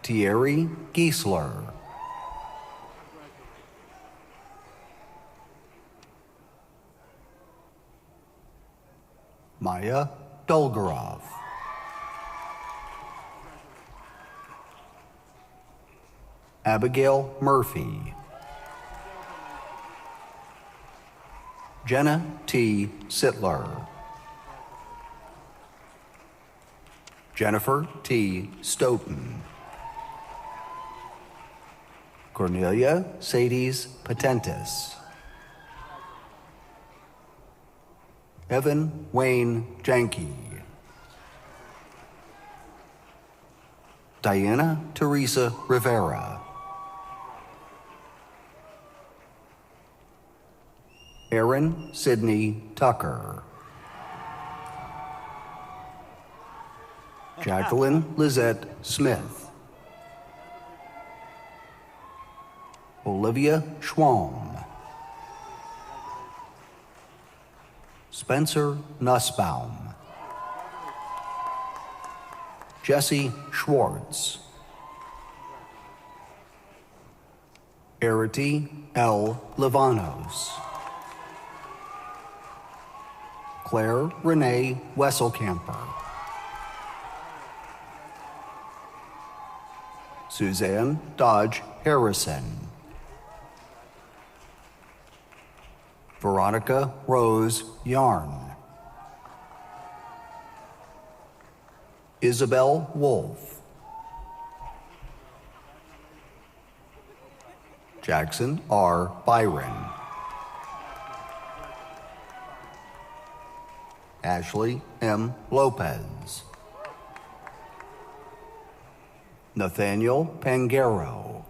Speaker 14: Thierry Giesler, Maya Dolgorov, Abigail Murphy, Jenna T. Sittler, Jennifer T. Stoughton, Cornelia Sades Patentis, Evan Wayne Janke, Diana Teresa Rivera, Aaron Sidney Tucker, Jacqueline Lizette Smith, Olivia Schwalm, Spencer Nussbaum, Jesse Schwartz, Arity L. Livanos, Claire Renee Wesselkamper, Suzanne Dodge Harrison, Veronica Rose Yarn, Isabel Wolf, Jackson R. Byron, Ashley M. Lopez, Nathaniel Pangaro,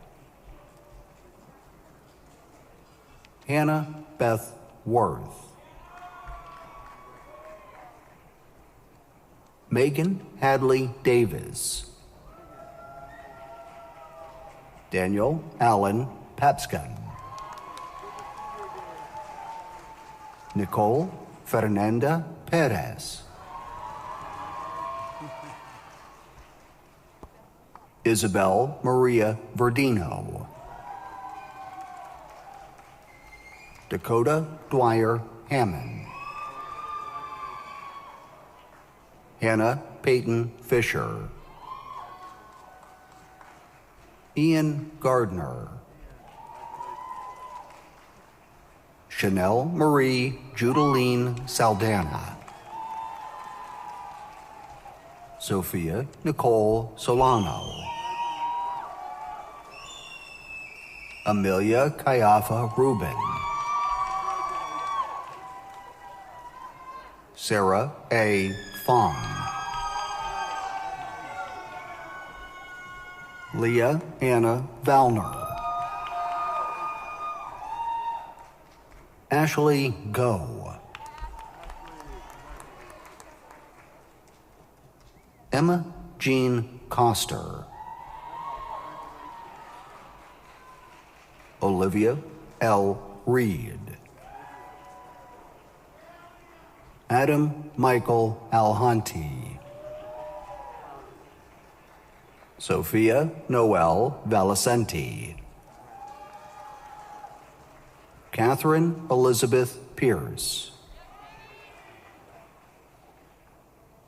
Speaker 14: Hannah Beth Worth, Megan Hadley Davis, Daniel Allen Papskan, Nicole Fernanda Perez, Isabel Maria Verdino, Dakota Dwyer Hammond, Hannah Peyton Fisher, Ian Gardner, Chanel Marie Judeline Saldana, Sophia Nicole Solano, Amelia Kayafa Rubin, Sarah A. Fong, Leah Anna Valner, Ashley Go, Emma Jean Coster, Olivia L. Reed, Adam Michael Alhanti, Sophia Noel Valicenti, Catherine Elizabeth Pierce,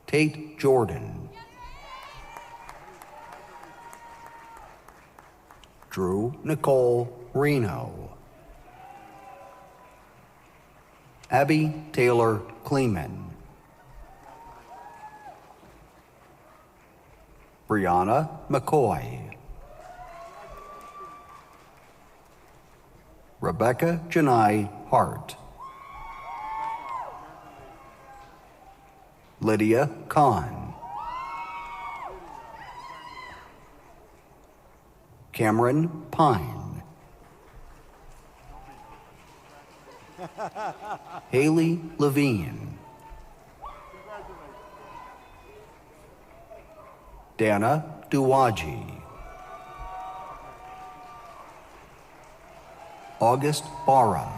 Speaker 14: Tate Jordan, Drew Nicole Reno, Abby Taylor Kleeman, Brianna McCoy, Rebecca Janai Hart, Lydia Kahn, Cameron Pine, Haley Levine, Dana Duwaji, August Barham,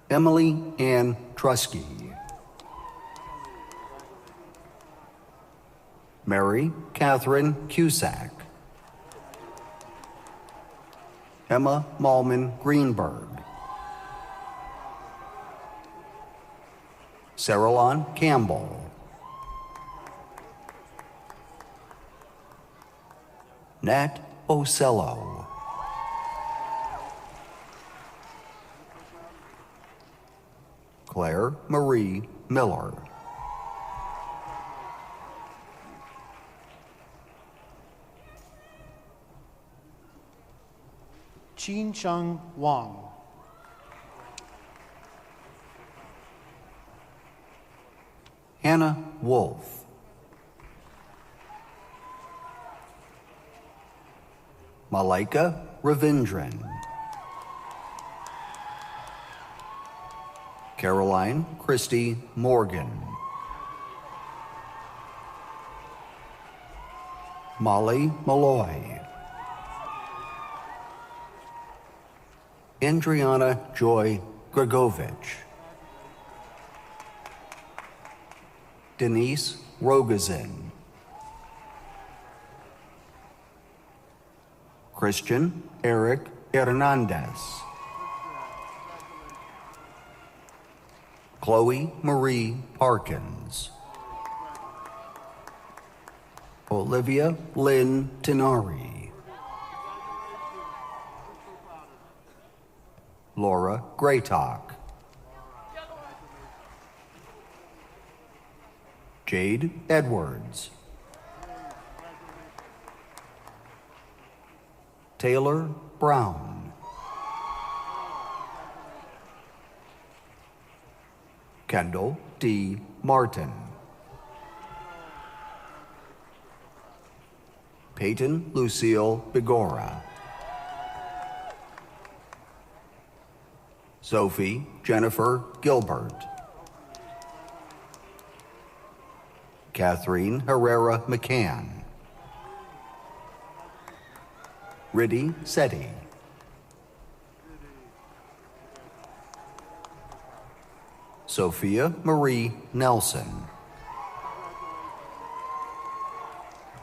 Speaker 14: Emily Ann Trusky, Mary Catherine Cusack, Emma Malman Greenberg, Sarah-Lon Campbell, Nat Ocello, Claire Marie Miller,
Speaker 15: Chin Chung Wang,
Speaker 14: Hannah Wolf, Malaika Ravindran, Caroline Christy Morgan, Molly Malloy, Andriana Joy Gregovich, Denise Rogazin, Christian Eric Hernandez, Chloe Marie Parkins, Olivia Lynn Tenari, Laura Graytock, Jade Edwards, Taylor Brown. Kendall D. Martin. Peyton Lucille Bigora. Sophie Jennifer Gilbert. Catherine Herrera McCann. Riddhi Sethi. Sophia Marie Nelson.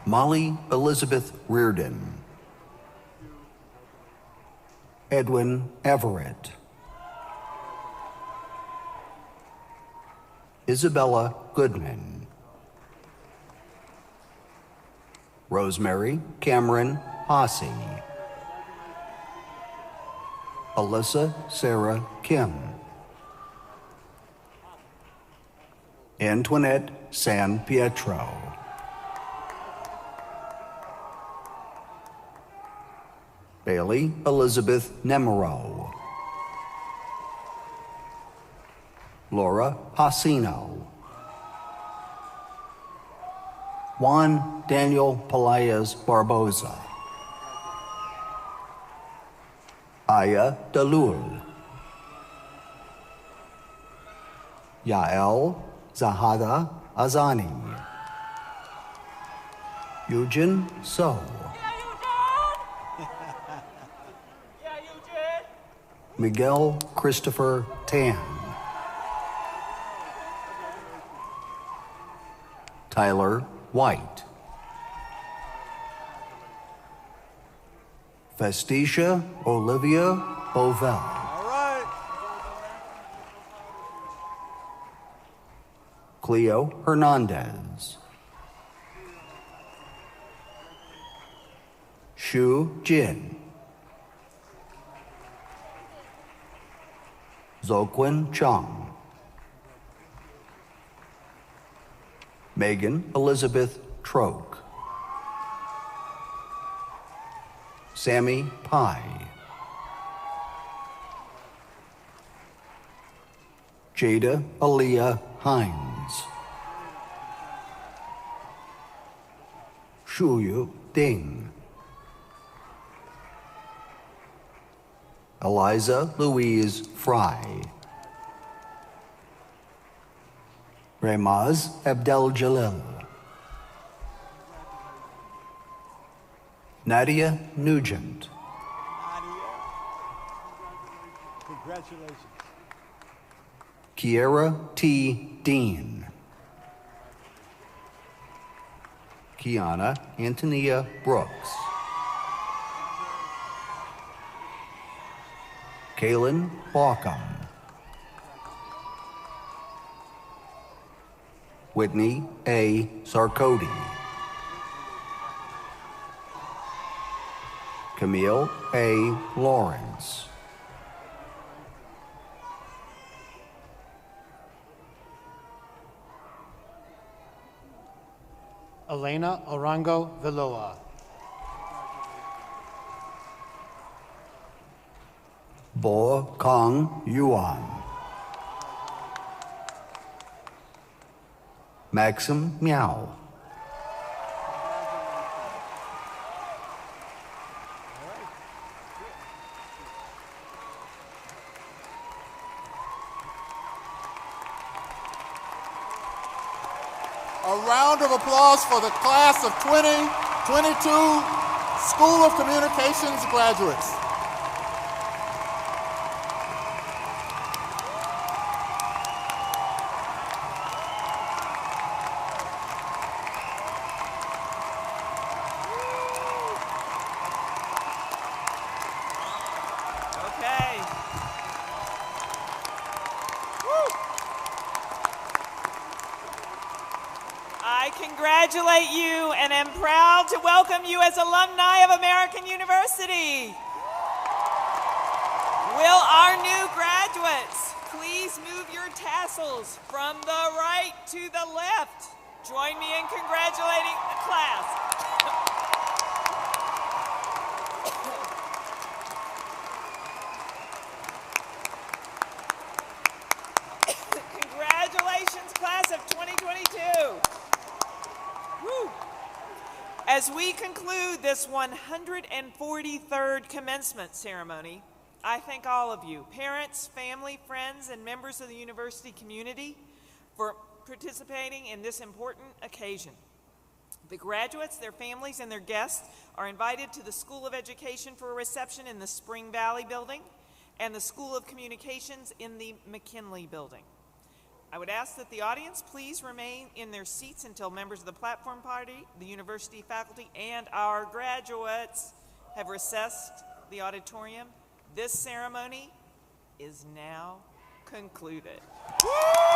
Speaker 14: Molly Elizabeth Reardon. Edwin Everett. Isabella Goodman. Rosemary Cameron Hossey. Alyssa Sarah Kim. Antoinette San Pietro. Bailey Elizabeth Nemero. Laura Hasino. Juan Daniel Pelaez Barboza. Aya Dalul. Yael Zahada Azani. Eugen So. Miguel Christopher Tan. Tyler White. Festicia Olivia Bovell.
Speaker 19: All right.
Speaker 14: Cleo Hernandez. Shu Jin. Zoquin Chung. Megan Elizabeth Troke. Sammy Pye. Jada Aaliyah Hines. Shuyu Ding. Eliza Louise Fry. Ramaz Abdel Jalil. Nadia Nugent.
Speaker 19: Congratulations.
Speaker 14: Kiera T. Dean. Kiana Antonia Brooks. Kaylin Baucom. Whitney A. Sarkody. Camille A. Lawrence.
Speaker 15: Elena Orango Villoa.
Speaker 14: Bo Kong Yuan. Maxim Miao.
Speaker 7: A round of applause for the class of 2022 School of Communications graduates.
Speaker 3: Congratulate you and am proud to welcome you as alumni of American University. Will our new graduates please move your tassels from the right to the left? Join me in congratulating the class. As we conclude this 143rd commencement ceremony, I thank all of you, parents, family, friends, and members of the university community, for participating in this important occasion. The graduates, their families, and their guests are invited to the School of Education for a reception in the Spring Valley building and the School of Communications in the McKinley building. I would ask that the audience please remain in their seats until members of the platform party, the university faculty, and our graduates have recessed the auditorium. This ceremony is now concluded. Woo!